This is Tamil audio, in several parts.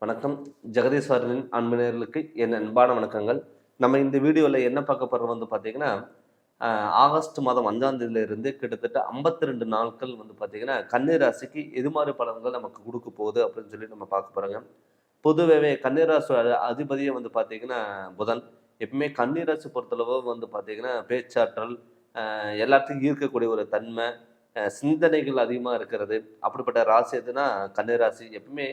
வணக்கம். ஜெகதீஸ்வரனின் அன்பு நேயர்களுக்கு என் அன்பான வணக்கங்கள். நம்ம இந்த வீடியோவில் என்ன பார்க்க போகிறோம் பார்த்தீங்கன்னா, ஆகஸ்ட் மாதம் 5ஆம் தேதியிலிருந்து கிட்டத்தட்ட 52 நாட்கள் பார்த்தீங்கன்னா, கன்னி ராசிக்கு எது மாதிரி பலன்கள் நமக்கு கொடுக்க போகுது அப்படின்னு சொல்லி நம்ம பார்க்க போகிறோங்க. பொதுவாகவே கன்னி ராசி அதிபதியே பார்த்தீங்கன்னா புதன். எப்பவுமே கன்னி ராசி பொறுத்தளவு பார்த்தீங்கன்னா பேச்சாற்றல், எல்லாத்தையும் ஈர்க்கக்கூடிய ஒரு தன்மை, சிந்தனைகள் அதிகமாக இருக்கிறது. அப்படிப்பட்ட ராசி எதுனா கன்னி ராசி. எப்பவுமே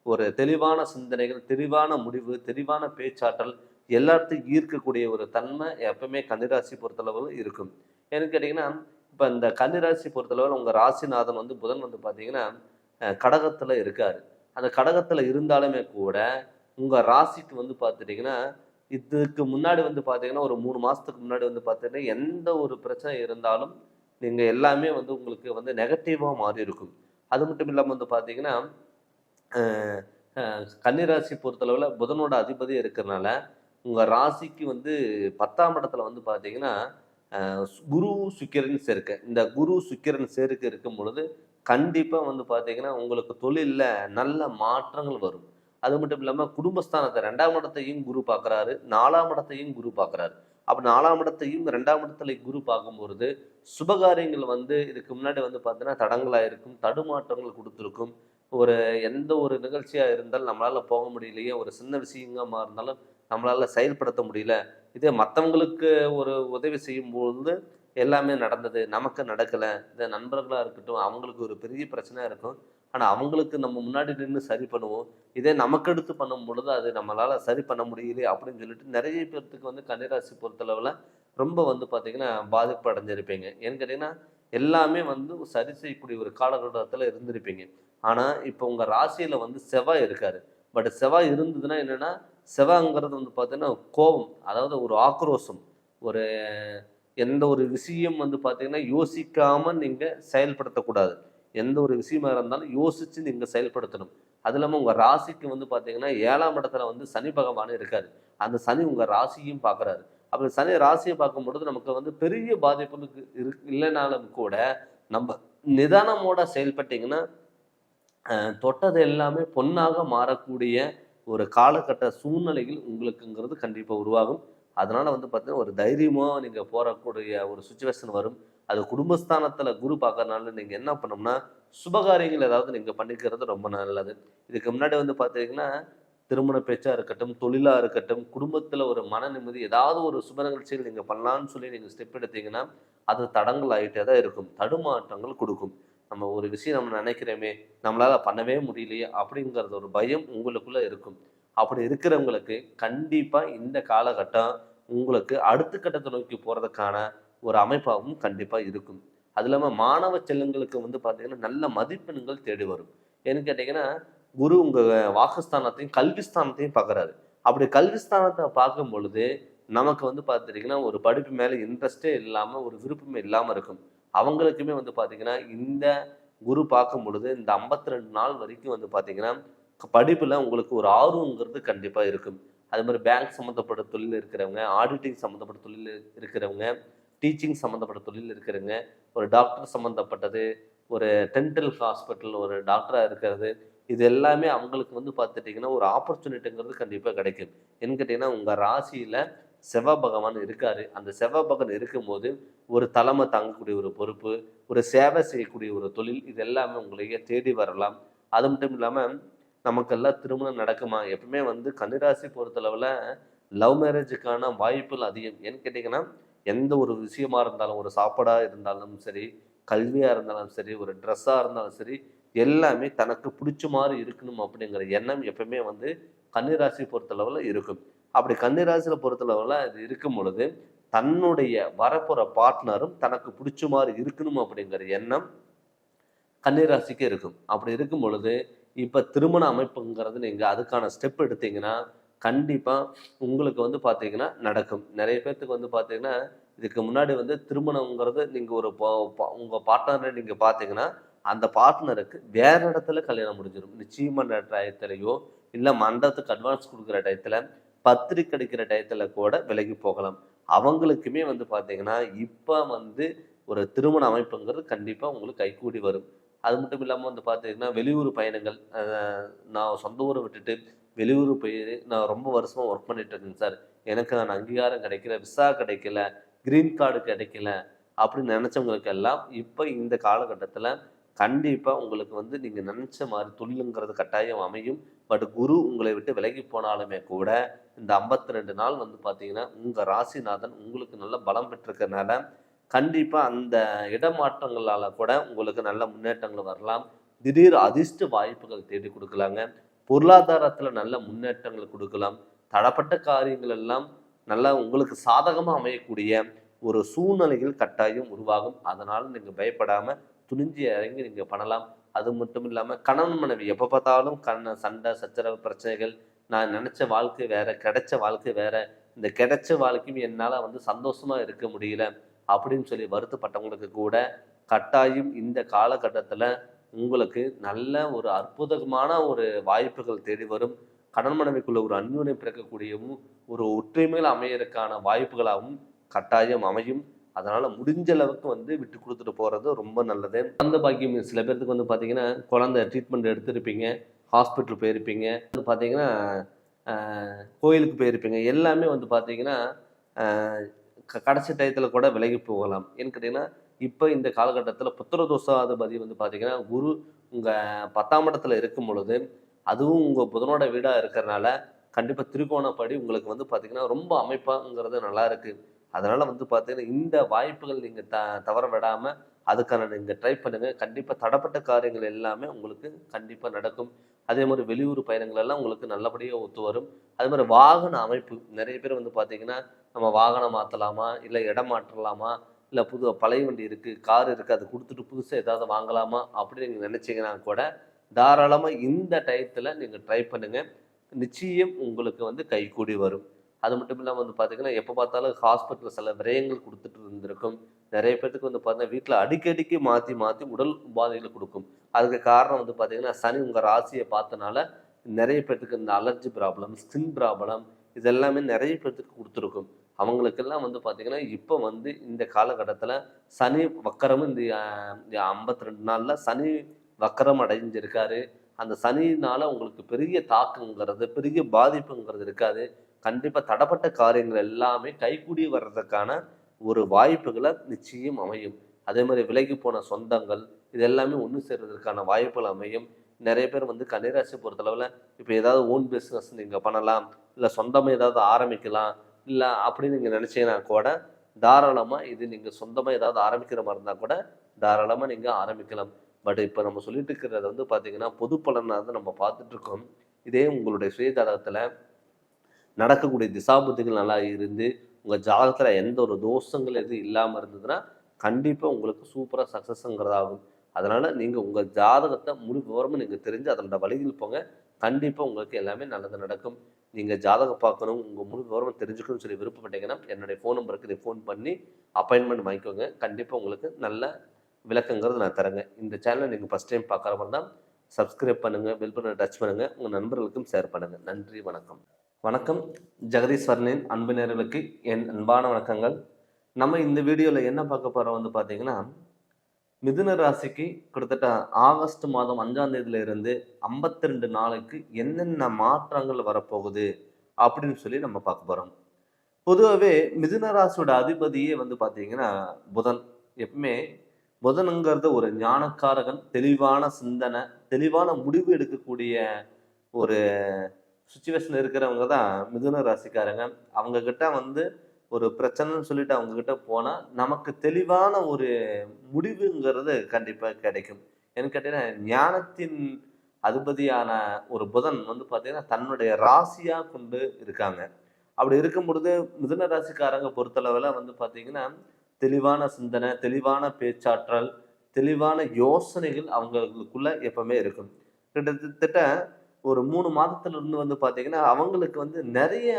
ஒரு தெளிவான சிந்தனைகள், தெளிவான முடிவு, தெளிவான பேச்சாற்றல் எல்லாத்தையும் ஈர்க்கக்கூடிய ஒரு தன்மை எப்பவுமே கன்னிராசி பொறுத்தளவில் இருக்கும். ஏன்னு கேட்டிங்கன்னா, இப்போ இந்த கன்னிராசி பொறுத்தளவில் உங்கள் ராசிநாதன் புதன் பார்த்தீங்கன்னா கடகத்தில் இருக்கார். அந்த கடகத்தில் இருந்தாலுமே கூட உங்கள் ராசிக்கு பார்த்துட்டிங்கன்னா, இதுக்கு முன்னாடி பார்த்தீங்கன்னா ஒரு 3 மாதத்துக்கு முன்னாடி பார்த்தீங்கன்னா எந்த ஒரு பிரச்சனை இருந்தாலும் நீங்கள் எல்லாமே உங்களுக்கு நெகட்டிவாக மாறி இருக்கும். அது மட்டும் இல்லாமல் பார்த்தீங்கன்னா கன்னிராசி பொறுத்தளவில் புதனோட அதிபதி இருக்கிறனால உங்கள் ராசிக்கு 10ஆம் இடத்துல பார்த்தீங்கன்னா குரு சுக்கிரன் சேர்க்கை. இந்த குரு சுக்கிரன் சேர்க்கை இருக்கும் பொழுது கண்டிப்பாக பார்த்தீங்கன்னா உங்களுக்கு தொழிலில் நல்ல மாற்றங்கள் வரும். அது மட்டும் இல்லாமல் குடும்பஸ்தானத்தை 2ஆம் இடத்தையும் குரு பார்க்குறாரு, 4ஆம் இடத்தையும் குரு பார்க்குறாரு. அப்போ 4ஆம் இடத்தையும் 2ஆம் இடத்துல குரு பார்க்கும்பொழுது சுபகாரியங்கள் இதுக்கு முன்னாடி பார்த்தீங்கன்னா தடங்களாக இருக்கும், தடுமாற்றங்கள் கொடுத்துருக்கும். ஒரு எந்த ஒரு நிகழ்ச்சியாக இருந்தாலும் நம்மளால் போக முடியலையே, ஒரு சின்ன விஷயமா இருந்தாலும் நம்மளால் செயல்படுத்த முடியல. இதே மற்றவங்களுக்கு ஒரு உதவி செய்யும்பொழுது எல்லாமே நடந்தது, நமக்கு நடக்கலை. இதே நண்பர்களாக இருக்கட்டும், அவங்களுக்கு ஒரு பெரிய பிரச்சனையாக இருக்கும், ஆனால் அவங்களுக்கு நம்ம முன்னாடி நின்று சரி பண்ணுவோம். இதே நமக்கு எடுத்து பண்ணும் பொழுது அது நம்மளால் சரி பண்ண முடியலையே அப்படின்னு சொல்லிட்டு நிறைய பேர்த்துக்கு கன்னிராசி பொறுத்தளவில் ரொம்ப பார்த்திங்கன்னா பாதிப்பு அடைஞ்சிருப்பீங்க. ஏன்னு கேட்டிங்கன்னா எல்லாமே சரி செய்யக்கூடிய ஒரு காலகட்டத்தில் இருந்திருப்பீங்க. ஆனால் இப்போ உங்கள் ராசியில் செவ்வாய் இருக்கார். பட் செவ்வாய் இருந்ததுன்னா என்னென்னா, செவ்வாய்ங்கிறது பார்த்தீங்கன்னா கோபம், அதாவது ஒரு ஆக்ரோஷம், ஒரு எந்த ஒரு விஷயம் பார்த்தீங்கன்னா யோசிக்காமல் நீங்கள் செயல்படுத்தக்கூடாது. எந்த ஒரு விஷயமா இருந்தாலும் யோசித்து நீங்கள் செயல்படுத்தணும். அது இல்லாமல் உங்கள் ராசிக்கு பார்த்தீங்கன்னா 7ஆம் இடத்துல சனி பகவான் இருக்கார். அந்த சனி உங்கள் ராசியும் பார்க்குறாரு. அப்படி சனி ராசியை பார்க்கும் பொழுது நமக்கு பெரிய பாதிப்புகளுக்கு இல்லைனாலும் கூட நம்ம நிதானமோட செயல்பட்டீங்கன்னா தொட்டது எல்லாமே பொன்னாக மாறக்கூடிய ஒரு காலகட்ட சூழ்நிலைகள் உங்களுக்குங்கிறது கண்டிப்பாக உருவாகும். அதனால் பார்த்தீங்கன்னா ஒரு தைரியமாக நீங்கள் போகக்கூடிய ஒரு சுச்சுவேஷன் வரும். அது குடும்பஸ்தானத்தில் குரு பார்க்கறதுனால நீங்கள் என்ன பண்ணோம்னா சுபகாரியங்கள் ஏதாவது நீங்கள் பண்ணிக்கிறது ரொம்ப நல்லது. இதுக்கு முன்னாடி பார்த்தீங்கன்னா திருமண பேச்சாக இருக்கட்டும், தொழிலாக இருக்கட்டும், குடும்பத்தில் ஒரு மன நிம்மதி ஏதாவது ஒரு சுப நிகழ்ச்சிகள் நீங்கள் பண்ணலான்னு சொல்லி நீங்கள் ஸ்டெப் எடுத்தீங்கன்னா அது தடங்கள் ஆகிட்டே தான் இருக்கும், தடுமாற்றங்கள் கொடுக்கும். நம்ம ஒரு விஷயம் நம்ம நினைக்கிறோமே, நம்மளால் பண்ணவே முடியலையே அப்படிங்கிறது ஒரு பயம் உங்களுக்குள்ளே இருக்கும். அப்படி இருக்கிறவங்களுக்கு கண்டிப்பாக இந்த காலகட்டம் உங்களுக்கு அடுத்த கட்டத்தை நோக்கி போகிறதுக்கான ஒரு அமைப்பாகவும் கண்டிப்பாக இருக்கும். அது இல்லாமல் மாணவ செல்வங்களுக்கு பார்த்தீங்கன்னா நல்ல மதிப்பெண்கள் தேடி வரும். ஏன்னு கேட்டிங்கன்னா குரு உங்கள் வாக்குஸ்தானத்தையும் கல்விஸ்தானத்தையும் பார்க்குறாரு. அப்படி கல்விஸ்தானத்தை பார்க்கும் பொழுது நமக்கு பார்த்துட்டிங்கன்னா ஒரு படிப்பு மேலே இன்ட்ரெஸ்டே இல்லாமல், ஒரு விருப்பமே இல்லாமல் இருக்கும். அவங்களுக்குமே பார்த்தீங்கன்னா இந்த குரு பார்க்கும் பொழுது இந்த 52 நாள் வரைக்கும் பார்த்தீங்கன்னா படிப்பில் உங்களுக்கு ஒரு ஆர்வங்கிறது கண்டிப்பாக இருக்கும். அது மாதிரி பேங்க் சம்மந்தப்பட்ட தொழில் இருக்கிறவங்க, ஆடிட்டிங் சம்மந்தப்பட்ட தொழில் இருக்கிறவங்க, டீச்சிங் சம்மந்தப்பட்ட தொழில் இருக்கிறவங்க, ஒரு டாக்டர் சம்மந்தப்பட்டது, ஒரு டென்டல் ஹாஸ்பிட்டல் ஒரு டாக்டராக இருக்கிறது, இது எல்லாமே அவங்களுக்கு பார்த்துட்டிங்கன்னா ஒரு ஆப்பர்ச்சுனிட்டிங்கிறது கண்டிப்பாக கிடைக்கும். என்ன கேட்டிங்கன்னா உங்கள் ராசியில் செவ்வாய் பகவான் இருக்கார். அந்த செவ்வாய் பகவான் இருக்கும்போது ஒரு தலைமை தாங்கக்கூடிய ஒரு பொறுப்பு, ஒரு சேவை செய்யக்கூடிய ஒரு தொழில், இது எல்லாமே உங்களையே தேடி வரலாம். அது மட்டும் இல்லாமல் நமக்கெல்லாம் திருமணம் நடக்குமா? எப்பவுமே கன்னிராசி பொறுத்தளவில் லவ் மேரேஜுக்கான வாய்ப்புகள் அதிகம். ஏன்னு கேட்டிங்கன்னா எந்த ஒரு விஷயமா இருந்தாலும், ஒரு சாப்பாடாக இருந்தாலும் சரி, கல்வியாக இருந்தாலும் சரி, ஒரு ட்ரெஸ்ஸாக இருந்தாலும் சரி, எல்லாமே தனக்கு பிடிச்ச மாதிரி இருக்கணும் அப்படிங்கிற எண்ணம் எப்பவுமே கன்னிராசி பொறுத்தளவில் இருக்கும். அப்படி கன்னிராசியில் பொறுத்தளவில் இது இருக்கும் பொழுது தன்னுடைய வரப்போகிற பார்ட்னரும் தனக்கு பிடிச்ச மாதிரி இருக்கணும் அப்படிங்கிற எண்ணம் கன்னிராசிக்கு இருக்கும். அப்படி இருக்கும் பொழுது இப்போ திருமண அமைப்புங்கிறது நீங்கள் அதுக்கான ஸ்டெப் எடுத்தீங்கன்னா கண்டிப்பாக உங்களுக்கு பார்த்தீங்கன்னா நடக்கும். நிறைய பேர்த்துக்கு பார்த்தீங்கன்னா இதுக்கு முன்னாடி திருமணங்கிறது நீங்கள் ஒரு உங்கள் பார்ட்னரை நீங்கள் பார்த்தீங்கன்னா அந்த பார்ட்னருக்கு வேற இடத்துல கல்யாணம் முடிஞ்சிடும். நிச்சயமான டயத்துலையோ இல்லை மண்டபத்துக்கு அட்வான்ஸ் கொடுக்குற டயத்தில், பத்திரிக்கை அடிக்கிற டயத்தில் கூட விலகி போகலாம். அவங்களுக்குமே பார்த்தீங்கன்னா இப்போ ஒரு திருமண அமைப்புங்கிறது கண்டிப்பாக உங்களுக்கு கைகூடி வரும். அது மட்டும் இல்லாமல் வந்து பார்த்தீங்கன்னா வெளியூர் பயணங்கள், நான் சொந்த ஊரை விட்டுட்டு வெளியூர் போய் நான் ரொம்ப வருஷமாக ஒர்க் பண்ணிட்டு இருக்கேங்க சார், எனக்கு நான் அங்கீகாரம் கிடைக்கல, விசா கிடைக்கல, கிரீன் கார்டு கிடைக்கல அப்படின்னு நினச்சவங்களுக்கு எல்லாம் இப்போ இந்த காலகட்டத்தில் கண்டிப்பாக உங்களுக்கு வந்து நீங்கள் நினச்ச மாதிரி தொழிலுங்கிறது கட்டாயம் அமையும். பட் குரு உங்களை விட்டு விலகி போனாலுமே கூட இந்த 52 நாள் வந்து பார்த்தீங்கன்னா உங்கள் ராசிநாதன் உங்களுக்கு நல்ல பலம் பெற்றிருக்கிறதுனால கண்டிப்பாக அந்த இடமாற்றங்களால் கூட உங்களுக்கு நல்ல முன்னேற்றங்கள் வரலாம். திடீர் அதிர்ஷ்ட வாய்ப்புகள் தேடி கொடுக்கலாங்க. பொருளாதாரத்தில் நல்ல முன்னேற்றங்கள் கொடுக்கலாம். தடப்பட்ட காரியங்கள் எல்லாம் நல்லா உங்களுக்கு சாதகமாக அமையக்கூடிய ஒரு சூழ்நிலைகள் கட்டாயம் உருவாகும். அதனால் நீங்கள் பயப்படாமல் துணிஞ்சு இறங்கி நீங்கள் பண்ணலாம். அது மட்டும் இல்லாமல் கணவன் மனைவி எப்போ பார்த்தாலும் சண்டை சச்சரவு பிரச்சனைகள், நான் நினச்ச வாழ்க்கை வேற, கிடைச்ச வாழ்க்கை வேற, இந்த கிடைச்ச வாழ்க்கையும் என்னால் வந்து சந்தோஷமாக இருக்க முடியல அப்படின்னு சொல்லி வருத்தப்பட்டவங்களுக்கு கூட கட்டாயம் இந்த காலகட்டத்தில் உங்களுக்கு நல்ல ஒரு அற்புதமான ஒரு வாய்ப்புகள் தேடி வரும். கணவன் மனைவிக்குள்ள ஒரு அந்யோன்யம் பிறக்கக்கூடியவும் ஒரு ஒற்றுமையில் அமையறதுக்கான வாய்ப்புகளாகவும் கட்டாயம் அமையும். அதனால் முடிஞ்ச அளவுக்கு வந்து விட்டு கொடுத்துட்டு போகிறது ரொம்ப நல்லது. குழந்தை பாக்கியம் சில பேர்த்துக்கு வந்து பார்த்தீங்கன்னா குழந்தை ட்ரீட்மெண்ட் எடுத்துருப்பீங்க, ஹாஸ்பிட்டல் போயிருப்பீங்க, வந்து பார்த்தீங்கன்னா கோயிலுக்கு போயிருப்பீங்க, எல்லாமே வந்து பார்த்தீங்கன்னா கடைசி டயத்தில் கூட விலகி போகலாம். ஏன்னு கேட்டிங்கன்னா இப்போ இந்த காலகட்டத்தில் புத்திரதோஷாதிபதி வந்து பார்த்தீங்கன்னா குரு உங்கள் 10ஆம் இடத்துல இருக்கும் பொழுது, அதுவும் உங்கள் புதனோட வீடாக இருக்கிறனால கண்டிப்பாக திருக்கோணப்படி உங்களுக்கு வந்து பார்த்தீங்கன்னா ரொம்ப அமைப்பாங்கிறது நல்லா இருக்குது. அதனால் வந்து பார்த்தீங்கன்னா இந்த வாய்ப்புகள் நீங்கள் தவற விடாமல் அதுக்கான நீங்கள் ட்ரை பண்ணுங்கள். கண்டிப்பாக தடப்பட்ட காரியங்கள் எல்லாமே உங்களுக்கு கண்டிப்பாக நடக்கும். அதே மாதிரி வெளியூர் பயணங்கள் எல்லாம் உங்களுக்கு நல்லபடியாக ஒத்து வரும். அதே மாதிரி வாகன அமைப்பு நிறைய பேர் வந்து பார்த்தீங்கன்னா நம்ம வாகனம் மாற்றலாமா, இல்லை இடம் மாற்றலாமா, இல்லை பழைய வண்டி இருக்குது, கார் இருக்குது, அது கொடுத்துட்டு புதுசாக ஏதாவது வாங்கலாமா அப்படின்னு நீங்கள் நினச்சிங்கன்னா கூட தாராளமாக இந்த டயத்தில் நீங்கள் ட்ரை பண்ணுங்கள். நிச்சயம் உங்களுக்கு வந்து கைகூடி வரும். அது மட்டும் இல்லாமல் வந்து பார்த்தீங்கன்னா எப்போ பார்த்தாலும் ஹாஸ்பிட்டல் சில விரயங்கள் கொடுத்துட்டு இருந்திருக்கும். நிறைய பேர்த்துக்கு வந்து பார்த்தீங்கன்னா வீட்டில் அடிக்கடிக்கு மாற்றி மாற்றி உடல் உபாதைகளை கொடுக்கும். அதுக்கு காரணம் வந்து பார்த்தீங்கன்னா சனி உங்கள் ராசியை பார்த்தனால நிறைய பேர்த்துக்கு இந்த அலர்ஜி ப்ராப்ளம், ஸ்கின் ப்ராப்ளம் இதெல்லாமே நிறைய பேர்த்துக்கு கொடுத்துருக்கும். அவங்களுக்கெல்லாம் வந்து பார்த்தீங்கன்னா இப்போ வந்து இந்த காலகட்டத்தில் சனி வக்கரமும் இந்த 52 நாளில் சனி வக்கரம் அடைஞ்சிருக்காரு. அந்த சனியினால் உங்களுக்கு பெரிய தாக்கங்கிறது, பெரிய பாதிப்புங்கிறது இருக்காது. கண்டிப்பாக தடப்பட்ட காரியங்கள் எல்லாமே கைகூடி வர்றதுக்கான ஒரு வாய்ப்புகளை நிச்சயம் அமையும். அதே மாதிரி விலகி போன சொந்தங்கள் இது எல்லாமே ஒன்று சேர்றதுக்கான வாய்ப்புகள் அமையும். நிறைய பேர் வந்து கன்னிராசி பொறுத்தளவில் இப்போ ஏதாவது ஓன் பிஸ்னஸ் நீங்கள் பண்ணலாம், இல்லை சொந்தமாக ஏதாவது ஆரம்பிக்கலாம், இல்லை அப்படின்னு நீங்கள் நினச்சிங்கன்னா கூட தாராளமாக இது நீங்கள் சொந்தமாக ஏதாவது ஆரம்பிக்கிற மாதிரி இருந்தால் கூட தாராளமாக நீங்கள் ஆரம்பிக்கலாம். பட் இப்போ நம்ம சொல்லிட்டு இருக்கிறத வந்து பார்த்தீங்கன்னா பொது பலனாக தான் நம்ம பார்த்துட்ருக்கோம். இதே உங்களுடைய சுயஜாதகத்தில் நடக்கக்கூடிய திசாபுத்திகள் நல்லா இருந்து உங்கள் ஜாதகத்தில் எந்த ஒரு தோஷங்கள் எதுவும் இல்லாமல் இருந்ததுன்னா கண்டிப்பாக உங்களுக்கு சூப்பராக சக்ஸஸ்ங்கிறதாகும். அதனால் நீங்கள் உங்கள் ஜாதகத்தை முழு விவரமும் நீங்கள் தெரிஞ்சு அதோட வழியில் போங்க. கண்டிப்பாக உங்களுக்கு எல்லாமே நல்லது நடக்கும். நீங்கள் ஜாதகம் பார்க்கணும், உங்கள் முழு விவரமும் தெரிஞ்சுக்கணும்னு சொல்லி விருப்பப்பட்டீங்கன்னா என்னுடைய ஃபோன் நம்பருக்கு இதை ஃபோன் பண்ணி அப்பாயின்மெண்ட் வாங்கிக்கோங்க. கண்டிப்பாக உங்களுக்கு நல்ல விளக்கங்கிறது நான் தரேங்க. இந்த சேனலை நீங்கள் ஃபஸ்ட் டைம் பார்க்குற மாதிரி தான் சப்ஸ்கிரைப் பண்ணுங்கள், பெல் பட்டனை டச் பண்ணுங்கள், உங்கள் நண்பர்களுக்கும் ஷேர் பண்ணுங்கள். நன்றி, வணக்கம். வணக்கம். ஜெகதீஸ்வரனின் அன்பு நேயர்களுக்கு என் அன்பான வணக்கங்கள். நம்ம இந்த வீடியோவில் என்ன பார்க்க போகிறோம் வந்து பார்த்தீங்கன்னா மிதுன ராசிக்கு கிட்டத்தட்ட ஆகஸ்ட் மாதம் 5ஆம் தேதியில இருந்து 52 நாளைக்கு என்னென்ன மாற்றங்கள் வரப்போகுது அப்படின்னு சொல்லி நம்ம பார்க்க போகிறோம். பொதுவாகவே மிதுன ராசியோட அதிபதியே வந்து பார்த்தீங்கன்னா புதன். எப்பவுமே புதனுங்கிறது ஒரு ஞானக்காரகன், தெளிவான சிந்தனை, தெளிவான முடிவு எடுக்கக்கூடிய ஒரு சுச்சுவேஷன் இருக்கிறவங்க தான் மிதுன ராசிக்காரங்க. அவங்க கிட்ட வந்து ஒரு பிரச்சனைன்னு சொல்லிட்டு அவங்க கிட்ட போனால் நமக்கு தெளிவான ஒரு முடிவுங்கிறது கண்டிப்பாக கிடைக்கும். ஏன்னு கேட்டீங்கன்னா ஞானத்தின் அதிபதியான ஒரு புதன் வந்து பார்த்தீங்கன்னா தன்னுடைய ராசியாக கொண்டு இருக்காங்க. அப்படி இருக்கும் பொழுது மிதுன ராசிக்காரங்க பொறுத்தளவில் வந்து பார்த்தீங்கன்னா தெளிவான சிந்தனை, தெளிவான பேச்சாற்றல், தெளிவான யோசனைகள் அவங்களுக்குள்ள எப்பவுமே இருக்கும். கிட்டத்தட்ட ஒரு 3 மாதத்துல இருந்து வந்து பார்த்தீங்கன்னா அவங்களுக்கு வந்து நிறைய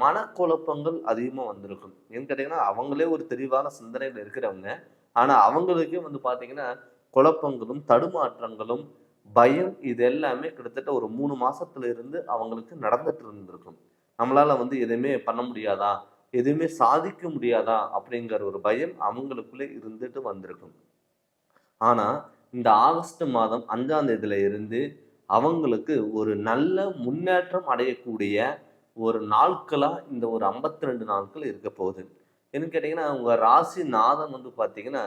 மனக்குழப்பங்கள் அதிகமாக வந்திருக்கும். ஏன்னு கேட்டிங்கன்னா அவங்களே ஒரு தெளிவான சிந்தனைகள் இருக்கிறவங்க, ஆனால் அவங்களுக்கே வந்து பார்த்தீங்கன்னா குழப்பங்களும் தடுமாற்றங்களும் பயம் இது எல்லாமே கிட்டத்தட்ட ஒரு 3 மாசத்துல இருந்து அவங்களுக்கு நடந்துட்டு இருந்திருக்கும். நம்மளால வந்து எதுவுமே பண்ண முடியாதா, எதுவுமே சாதிக்க முடியாதா அப்படிங்கிற ஒரு பயம் அவங்களுக்குள்ளே இருந்துட்டு வந்திருக்கும். ஆனா இந்த ஆகஸ்ட் மாதம் 5ஆம் தேதியில இருந்து அவங்களுக்கு ஒரு நல்ல முன்னேற்றம் அடையக்கூடிய ஒரு நாட்களா இந்த ஒரு 52 நாட்கள் இருக்க போகுது. என்னன்னு கேட்டீங்கன்னா, உங்க ராசி நாதன் வந்து பார்த்தீங்கன்னா,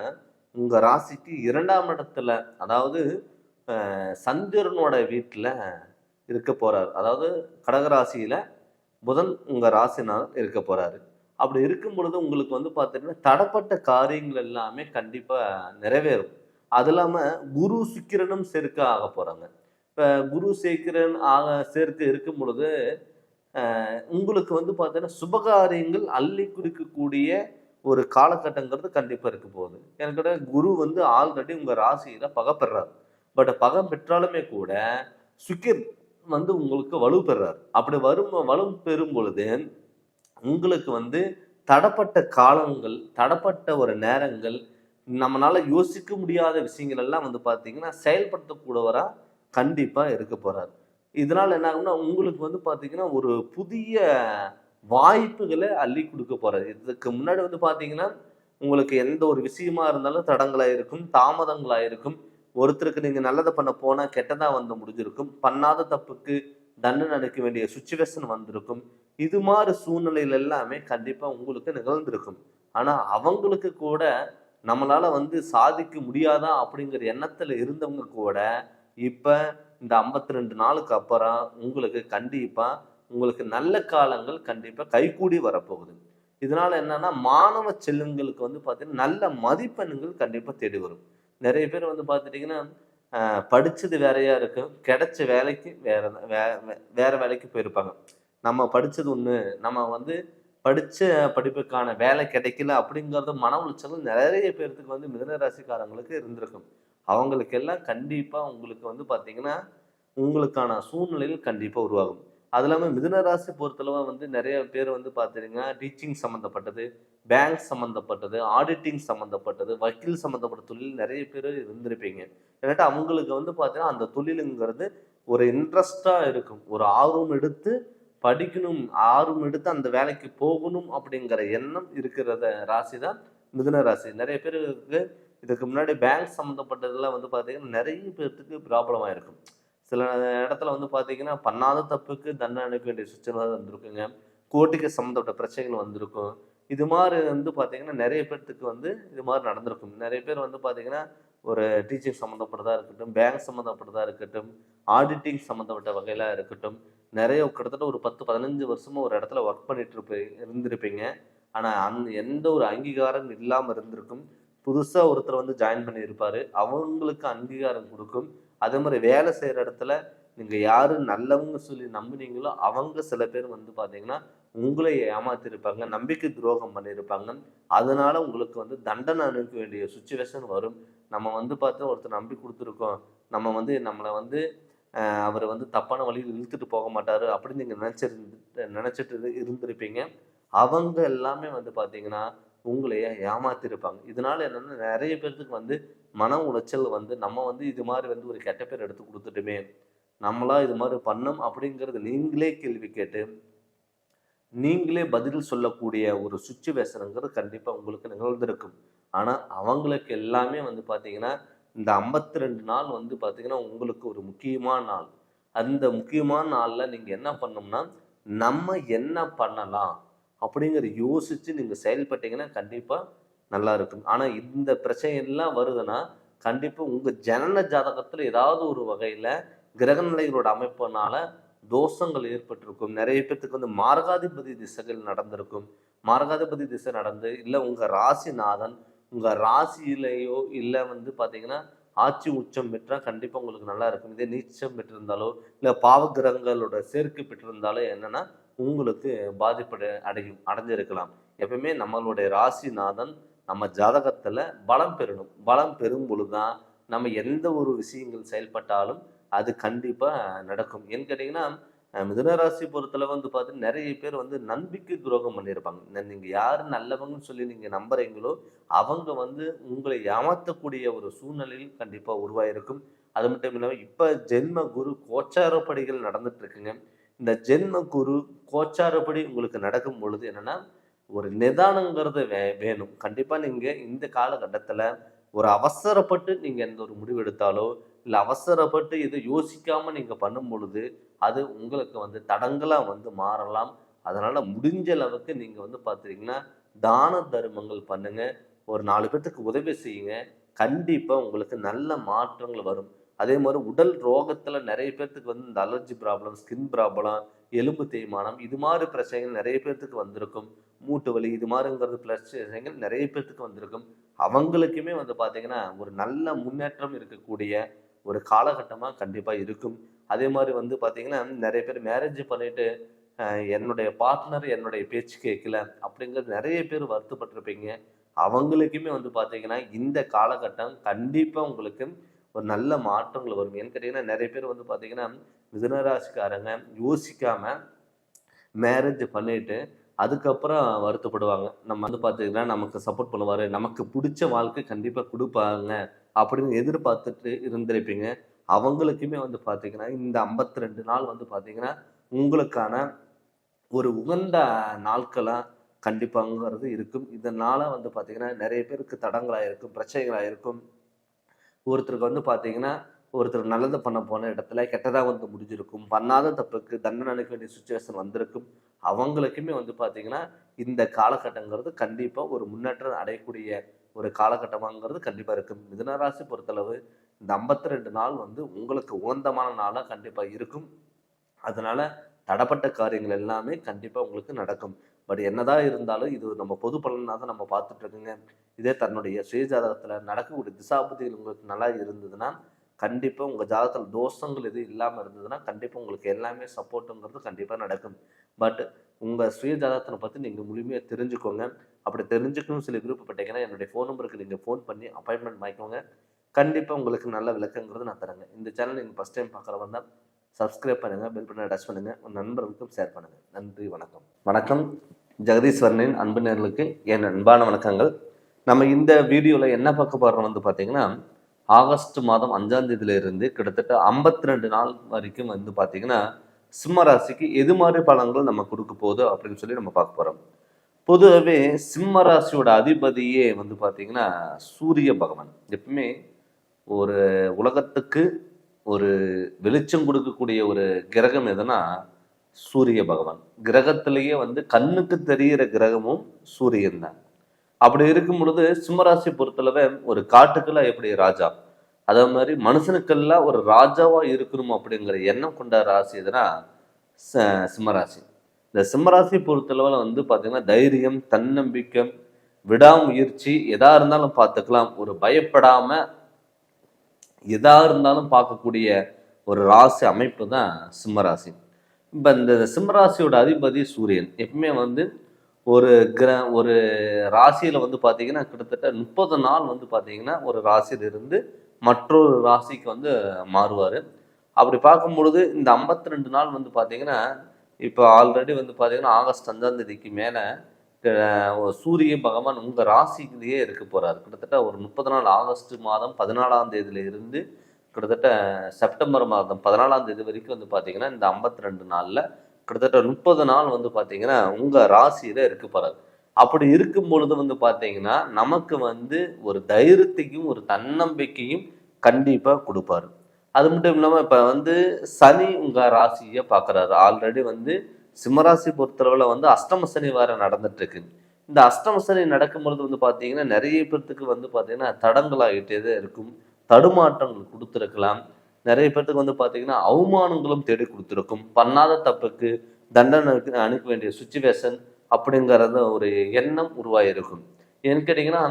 உங்க ராசிக்கு 2ஆம் இடத்துல, அதாவது சந்திரனோட வீட்ல இருக்க போறாரு. அதாவது கடகராசியில புதன் உங்க ராசிநாதன் இருக்க போறாரு. அப்படி இருக்கும் பொழுது உங்களுக்கு வந்து பார்த்தீங்கன்னா, தடப்பட்ட காரியங்கள் எல்லாமே கண்டிப்பா நிறைவேறும். அது இல்லாம குரு, சுக்கிரனும் சேர்க்கை ஆகப் போறாங்க. இப்ப குரு, சுக்கிரன் சேர்க்கை இருக்கும் பொழுது, உங்களுக்கு வந்து பார்த்தீங்கன்னா, சுபகாரியங்கள் அள்ளி குடுக்கக்கூடிய ஒரு காலகட்டங்கிறது கண்டிப்பா இருக்க போகுது. எனக்கு கேட்டா குரு வந்து ஆல்ரெடி உங்க ராசியில பகை பெறாரு. பட் பகை பெற்றாலுமே கூட சுக்கிர் வந்து உங்களுக்கு வலு பெறாரு. அப்படி வலு பெறும் பொழுது உங்களுக்கு வந்து தடப்பட்ட காலங்கள், தடப்பட்ட ஒரு நேரங்கள், நம்மனால யோசிக்க முடியாத விஷயங்கள் எல்லாம் வந்து பார்த்தீங்கன்னா, செயல்படுத்தக்கூடியவரா கண்டிப்பா இருக்க போறாரு. இதனால என்ன ஆகும்னா, உங்களுக்கு வந்து பார்த்தீங்கன்னா, ஒரு புதிய வாய்ப்புகள அள்ளி குடுக்க போறாரு. இதுக்கு முன்னாடி வந்து பார்த்தீங்கன்னா, உங்களுக்கு எந்த ஒரு விஷயமா இருந்தாலும் தடங்களா இருக்கும், தாமதங்களா இருக்கும். ஒருத்தருக்கு நீங்க நல்லத பண்ண போனா கெட்டதா வந்து முடிஞ்சிருக்கும். பண்ணாத தப்புக்கு தண்டனை அளிக்க வேண்டிய சிச்சுவேஷன் வந்திருக்கும். இது மாரி சூழ்நிலையில எல்லாமே கண்டிப்பா உங்களுக்கு நிகழ்ந்திருக்கும். ஆனா, அவங்களுக்கு கூட நம்மளால வந்து சாதிக்க முடியாதா அப்படிங்கிற எண்ணத்துல இருந்தவங்க கூட, இப்ப இந்த 52 நாளுக்கு அப்புறம் உங்களுக்கு கண்டிப்பா உங்களுக்கு நல்ல காலங்கள் கண்டிப்பா கைகூடி வரப்போகுது. இதனால என்னன்னா, மாணவ செல்வங்களுக்கு வந்து பார்த்தீங்கன்னா, நல்ல மதிப்பெண்கள் கண்டிப்பா தேடி வரும். நெறைய பேர் வந்து பார்த்துட்டீங்கன்னா, படிச்சது வேறையா இருக்கும். கிடைச்ச வேலைக்கு வேற வேலைக்கு போயிருப்பாங்க. நம்ம படிச்சது ஒண்ணு, நம்ம வந்து படிச்ச படிப்புக்கான வேலை கிடைக்கல அப்படிங்கிறது மன உளைச்சலும் நெறைய பேர்த்துக்கு வந்து மிதுன ராசிக்காரங்களுக்கு இருந்திருக்கும். அவங்களுக்கெல்லாம் கண்டிப்பா உங்களுக்கு வந்து பார்த்தீங்கன்னா, உங்களுக்கான சூழ்நிலைகள் கண்டிப்பா உருவாகும். அது இல்லாம மிதுன ராசி பொறுத்தளவு வந்து நெறைய பேர் வந்து பார்த்தீங்கன்னா, டீச்சிங் சம்மந்தப்பட்டது, பேங்க் சம்மந்தப்பட்டது, ஆடிட்டிங் சம்மந்தப்பட்டது, வக்கீல் சம்மந்தப்பட்ட தொழில் நெறைய பேரு இருந்திருப்பீங்க. இல்லாட்டா அவங்களுக்கு வந்து பார்த்தீங்கன்னா, அந்த தொழிலுங்கிறது ஒரு இன்ட்ரெஸ்ட்டா இருக்கும். ஒரு ஆர்வம் எடுத்து படிக்கணும், ஆர்வம் எடுத்து அந்த வேலைக்கு போகணும் அப்படிங்கிற எண்ணம் இருக்கிறத ராசி தான் மிதுன ராசி. நெறைய பேருக்கு இதுக்கு முன்னாடி பேங்க் சம்மந்தப்பட்டதெல்லாம் வந்து பார்த்தீங்கன்னா, நெறைய பேத்துக்கு ப்ராப்ளம் ஆயிருக்கும். சில இடத்துல வந்து பார்த்தீங்கன்னா, பண்ணாத தப்புக்கு தண்டனை அனுப்ப வேண்டிய சுச்சுவேஷன் வந்திருக்குங்க. கோர்ட்டுக்கு சம்மந்தப்பட்ட பிரச்சனைகள் வந்திருக்கும். இது மாரி வந்து பார்த்தீங்கன்னா, நெறைய பேத்துக்கு வந்து இது மாரி நடந்திருக்கும். நெறைய பேர் வந்து பார்த்தீங்கன்னா, ஒரு டீச்சிங் சம்மந்தப்பட்டதா இருக்கட்டும், பேங்க் சம்மந்தப்பட்டதா இருக்கட்டும், ஆடிட்டிங் சம்மந்தப்பட்ட வகையில இருக்கட்டும், நெறைய கிட்டத்தட்ட ஒரு 10, 15 வருஷமா ஒரு இடத்துல ஒர்க் பண்ணிட்டு இருந்திருப்பீங்க. ஆனா, எந்த ஒரு அங்கீகாரம் இல்லாம இருந்திருக்கும். புதுசா ஒருத்தர் வந்து ஜாயின் பண்ணியிருப்பாரு. அவங்களுக்கு அங்கீகாரம் குடுக்கும். அதே மாரி வேலை செய்ற இடத்துல நீங்க யாரு நல்லவங்கன்னு சொல்லி நம்புனீங்களோ, அவங்க சில பேர் வந்து பார்த்தீங்கன்னா, உங்களை ஏமாத்தியிருப்பாங்க. நம்பிக்கை துரோகம் பண்ணியிருப்பாங்க. அதனால உங்களுக்கு வந்து தண்டனை அனுபவிக்க வேண்டிய சிச்சுவேஷன் வரும். நம்ம வந்து பார்த்தா ஒருத்தர் நம்பி குடுத்துருக்கோம். நம்ம வந்து நம்மள வந்து அவரு வந்து தப்பான வழியில இழுத்துட்டு போக மாட்டாரு அப்படின்னு நீங்க நினைச்சிட்டு இருந்திருப்பீங்க. அவங்க எல்லாமே வந்து பார்த்தீங்கன்னா, உங்களைய ஏமாத்தியிருப்பாங்க. இதனால என்னன்னா நெறைய பேத்துக்கு வந்து மன உளைச்சல் வந்து, நம்ம வந்து இது மாரி வந்து ஒரு கெட்ட பேர் எடுத்து குடுத்துட்டோமே! நம்மளா இது மாரி பண்ணோம் அப்படிங்கிறது நீங்களே கேள்வி கேட்டு, நீங்களே பதில் சொல்லக்கூடிய ஒரு சிச்சுவேஷன்ங்கிறது கண்டிப்பா உங்களுக்கு நிகழ்ந்திருக்கும். ஆனா, அவங்களுக்கு எல்லாமே வந்து பார்த்தீங்கன்னா, இந்த 52 நாள் வந்து பார்த்தீங்கன்னா, உங்களுக்கு ஒரு முக்கியமான நாள். அந்த முக்கியமான நாள்ல நீங்க என்ன பண்ணணும்னா, நம்ம என்ன பண்ணலாம்? அப்படிங்கிறத யோசிச்சு நீங்க செயல்பட்டீங்கன்னா, கண்டிப்பா நல்லா இருக்கும். ஆனா, இந்த பிரச்சனை எல்லாம் வருதுன்னா, கண்டிப்பா உங்க ஜனன ஜாதகத்துல ஏதாவது ஒரு வகையில கிரகநிலைகளோட அமைப்புனால தோஷங்கள் ஏற்பட்டிருக்கும். நெறைய பேத்துக்கு வந்து மாரகாதிபதி திசைகள் நடந்திருக்கும். மாரகாதிபதி திசை நடந்து, இல்ல உங்க ராசிநாதன், உங்க ராசியிலேயோ இல்ல வந்து பார்த்தீங்கன்னா, ஆட்சி உச்சம் பெற்றா கண்டிப்பா உங்களுக்கு நல்லா இருக்கும். இதே நீச்சம் பெற்றிருந்தாலோ, இல்ல பாவ கிரகங்களோட சேர்க்கை பெற்றிருந்தாலோ என்னன்னா, உங்களுக்கு பாதிப்பு அடைஞ்சிருக்கலாம். எப்பவுமே நம்மளுடைய ராசிநாதன் நம்ம ஜாதகத்துல பலம் பெறணும். பலம் பெறும் பொழுது தான், நம்ம எந்த ஒரு விஷயங்கள் செயல்பட்டாலும் அது கண்டிப்பா நடக்கும். ஏன்னு கேட்டீங்கன்னா, மிதுன ராசி பொறுத்தளவு வந்து பார்த்தீங்கன்னா, நெறைய பேர் வந்து நம்பிக்கை துரோகம் பண்ணியிருப்பாங்க. நீங்க யாரு நல்லவங்கன்னு சொல்லி நீங்க நம்புறீங்களோ, அவங்க வந்து உங்களை ஏமாத்தக்கூடிய ஒரு சூழ்நிலையில் கண்டிப்பா உருவாயிருக்கும். அது மட்டும் இல்லாம, இப்ப ஜென்ம குரு கோச்சாரப்படிகள் நடந்துட்டு இருக்குங்க. இந்த ஜென்ம குரு கோச்சாரப்படி உங்களுக்கு நடக்கும் பொழுது என்னன்னா, ஒரு நிதானங்கிறது வேணும். கண்டிப்பா நீங்க இந்த காலகட்டத்தில ஒரு அவசரப்பட்டு நீங்கள் எந்த ஒரு முடிவு எடுத்தாலோ இல்லை அவசரப்பட்டு எது யோசிக்காமல் நீங்கள் பண்ணும் பொழுது அது உங்களுக்கு வந்து தடங்களாக வந்து மாறலாம். அதனால் முடிஞ்ச அளவுக்கு நீங்கள் வந்து பார்த்துட்டிங்கன்னா தான தர்மங்கள் பண்ணுங்கள், ஒரு 4 பேர்த்துக்கு உதவி செய்யுங்க. கண்டிப்பாக உங்களுக்கு நல்ல மாற்றங்கள் வரும். அதே மாதிரி உடல் ரோகத்தில் நிறைய பேர்த்துக்கு வந்து இந்த அலர்ஜி ப்ராப்ளம், ஸ்கின் ப்ராப்ளம், எலும்பு தேய்மானம் இது மாதிரி பிரச்சனைகள் நிறைய பேர்த்துக்கு வந்திருக்கும். மூட்டு வலி இது மாதிரிங்கிறது பிரச்சனைகள் நிறைய பேர்த்துக்கு வந்திருக்கும். அவங்களுக்குமே வந்து பார்த்தீங்கன்னா ஒரு நல்ல முன்னேற்றம் இருக்கக்கூடிய ஒரு காலகட்டமாக கண்டிப்பாக இருக்கும். அதே மாதிரி வந்து பார்த்தீங்கன்னா நிறைய பேர் மேரேஜ் பண்ணிட்டு என்னுடைய பார்ட்னர் என்னுடைய பேச்சு கேட்கல அப்படிங்கிறது நிறைய பேர் வருத்தப்பட்டிருப்பீங்க. அவங்களுக்குமே வந்து பார்த்தீங்கன்னா இந்த காலகட்டம் கண்டிப்பாக உங்களுக்கு ஒரு நல்ல மாற்றங்கள் வரும். ஏன்னு கேட்டிங்கன்னா நிறைய பேர் வந்து பார்த்தீங்கன்னா மிதுனராசிக்காரங்க யோசிக்காமல் மேரேஜ் பண்ணிட்டு அதுக்கப்புறம் வருத்தப்படுவாங்க. நம்ம வந்து பார்த்தீங்கன்னா நமக்கு சப்போர்ட் பண்ணுவார், நமக்கு பிடிச்ச வாழ்க்கை கண்டிப்பாக கொடுப்பாங்க அப்படின்னு எதிர்பார்த்துட்டு இருந்திருப்பீங்க. அவங்களுக்குமே வந்து பார்த்தீங்கன்னா இந்த 52 நாள் வந்து பார்த்தீங்கன்னா உங்களுக்கான ஒரு உகந்த நாட்களாக கண்டிப்பாங்கிறது இருக்கும். இதனால் வந்து பார்த்தீங்கன்னா நிறைய பேருக்கு தடங்களாக இருக்கும், பிரச்சனைகளாக இருக்கும். ஒருத்தருக்கு வந்து பார்த்தீங்கன்னா ஒருத்தர் நல்லது பண்ண போன இடத்துல கெட்டதாக வந்து முடிஞ்சிருக்கும். பண்ணாத தப்புக்கு தண்டனை அளிக்க வேண்டிய சுச்சுவேஷன் வந்திருக்கும். அவங்களுக்குமே வந்து பார்த்தீங்கன்னா இந்த காலகட்டங்கிறது கண்டிப்பாக ஒரு முன்னேற்றம் அடையக்கூடிய ஒரு காலகட்டமாங்கிறது கண்டிப்பாக இருக்கும். மிதுனராசி பொறுத்தளவு இந்த 52 நாள் வந்து உங்களுக்கு உகந்தமான நாளாக கண்டிப்பாக இருக்கும். அதனால் தடப்பட்ட காரியங்கள் எல்லாமே கண்டிப்பாக உங்களுக்கு நடக்கும். பட் என்னதான் இருந்தாலும் இது நம்ம பொது பலனாக தான் நம்ம பார்த்துட்டு இருக்குங்க. இதே தன்னுடைய சுய ஜாதகத்தில் நடக்கக்கூடிய திசாபுத்திகள் உங்களுக்கு நல்லா இருந்ததுன்னா கண்டிப்பாக உங்கள் ஜாதகத்தில் தோஷங்கள் எதுவும் இல்லாமல் இருந்ததுன்னா கண்டிப்பாக உங்களுக்கு எல்லாமே சப்போர்ட்டுங்கிறது கண்டிப்பாக நடக்கும். பட் உங்கள் சுய ஜாதகத்தை பற்றி நீங்கள் முழுமையாக தெரிஞ்சுக்கோங்க. அப்படி தெரிஞ்சுக்கணும்னு சொல்லி விருப்பப்பட்டீங்கன்னா என்னுடைய ஃபோன் நம்பருக்கு நீங்கள் ஃபோன் பண்ணி அப்பாயின்மெண்ட் வாங்கிக்கோங்க. கண்டிப்பாக உங்களுக்கு நல்ல விளக்கங்கிறது நான் தரேங்க. இந்த சேனல் நீங்கள் ஃபஸ்ட் டைம் பார்க்குறவங்க தான் சப்ஸ்கிரைப் பண்ணுங்கள், பெல் பட்டனை டச் பண்ணுங்கள், உங்கள் நண்பர்களுக்கும் ஷேர் பண்ணுங்கள். நன்றி, வணக்கம். வணக்கம். ஜெகதீஸ்வரனின் அன்பு நேயர்களுக்கு என் அன்பான வணக்கங்கள். நம்ம இந்த வீடியோவில் என்ன பார்க்க போகிறோம் வந்து பார்த்தீங்கன்னா ஆகஸ்ட் மாதம் 5ஆம் தேதியிலிருந்து கிட்டத்தட்ட 52 நாள் வரைக்கும் வந்து பார்த்தீங்கன்னா சிம்ம ராசிக்கு எது மாதிரி பலன்கள் நம்ம கொடுக்க போகுது அப்படின்னு சொல்லி நம்ம பார்க்க போகிறோம். பொதுவாகவே சிம்ம ராசியோட அதிபதியே வந்து பார்த்தீங்கன்னா சூரிய பகவான். எப்பவுமே ஒரு உலகத்துக்கு ஒரு வெளிச்சம் கொடுக்கக்கூடிய ஒரு கிரகம் எதுனா சூரிய பகவான். கிரகத்திலேயே வந்து கண்ணுக்கு தெரிகிற கிரகமும் சூரியன் தான். அப்படி இருக்கும் பொழுது சிம்மராசி பொறுத்தளவு ஒரு காட்டுக்கெல்லாம் எப்படி ராஜா, அதே மாதிரி மனுஷனுக்கெல்லாம் ஒரு ராஜாவா இருக்கணும் அப்படிங்கிற எண்ணம் கொண்ட ராசி எதுனா சிம்மராசி. இந்த சிம்மராசி பொறுத்தளவில் வந்து பார்த்தீங்கன்னா தைரியம், தன்னம்பிக்கை, விடாமுயற்சி, எதா இருந்தாலும் பார்த்துக்கலாம், ஒரு பயப்படாம எதா இருந்தாலும் பார்க்கக்கூடிய ஒரு ராசி அமைப்பு தான் சிம்மராசி. இப்போ இந்த சிம்மராசியோட அதிபதி சூரியன். எப்பவுமே வந்து ஒரு ராசியில் வந்து பார்த்தீங்கன்னா கிட்டத்தட்ட 30 நாள் வந்து பார்த்தீங்கன்னா ஒரு ராசியிலிருந்து மற்றொரு ராசிக்கு வந்து மாறுவார். அப்படி பார்க்கும் பொழுது இந்த 52 நாள் வந்து பார்த்தீங்கன்னா இப்போ ஆல்ரெடி வந்து பார்த்தீங்கன்னா ஆகஸ்ட் 5ஆம் தேதிக்கு மேலே சூரிய பகவான் உங்கள் ராசியிலேயே இருக்க போகிறார். கிட்டத்தட்ட ஒரு 30 நாள் ஆகஸ்ட் மாதம் 14ஆம் தேதியில இருந்து கிட்டத்தட்ட செப்டம்பர் மாதம் 14ஆம் தேதி வரைக்கும் வந்து பார்த்தீங்கன்னா இந்த 52 நாளில் கிட்டத்தட்ட 30 நாள் வந்து பார்த்தீங்கன்னா உங்கள் ராசியில் இருக்க போகிறார். அப்படி இருக்கும் பொழுது வந்து பார்த்தீங்கன்னா நமக்கு வந்து ஒரு தைரியத்தையும் ஒரு தன்னம்பிக்கையும் கண்டிப்பாக கொடுப்பாரு. அது மட்டும் இல்லாமல் இப்போ வந்து சனி உங்கள் ராசியை பார்க்குறாரு. ஆல்ரெடி வந்து சிம்மராசி பொறுத்தளவில் வந்து அஷ்டம சனி வேறு நடந்துட்டு இருக்கு. இந்த அஷ்டம சனி நடக்கும் பொழுது வந்து பார்த்தீங்கன்னா நிறைய பேர்த்துக்கு வந்து பார்த்தீங்கன்னா தடங்களாகிட்டே தான் இருக்கும், தடுமாற்றங்கள் கொடுத்துருக்கலாம். நிறைய பேர்த்துக்கு வந்து பார்த்தீங்கன்னா அவமானங்களும் தேடி கொடுத்துருக்கும். பண்ணாத தப்புக்கு தண்டனை அனுப்ப வேண்டிய சுச்சுவேஷன் அப்படிங்கிறத ஒரு எண்ணம் உருவாகிருக்கும். ஏன்னு கேட்டிங்கன்னா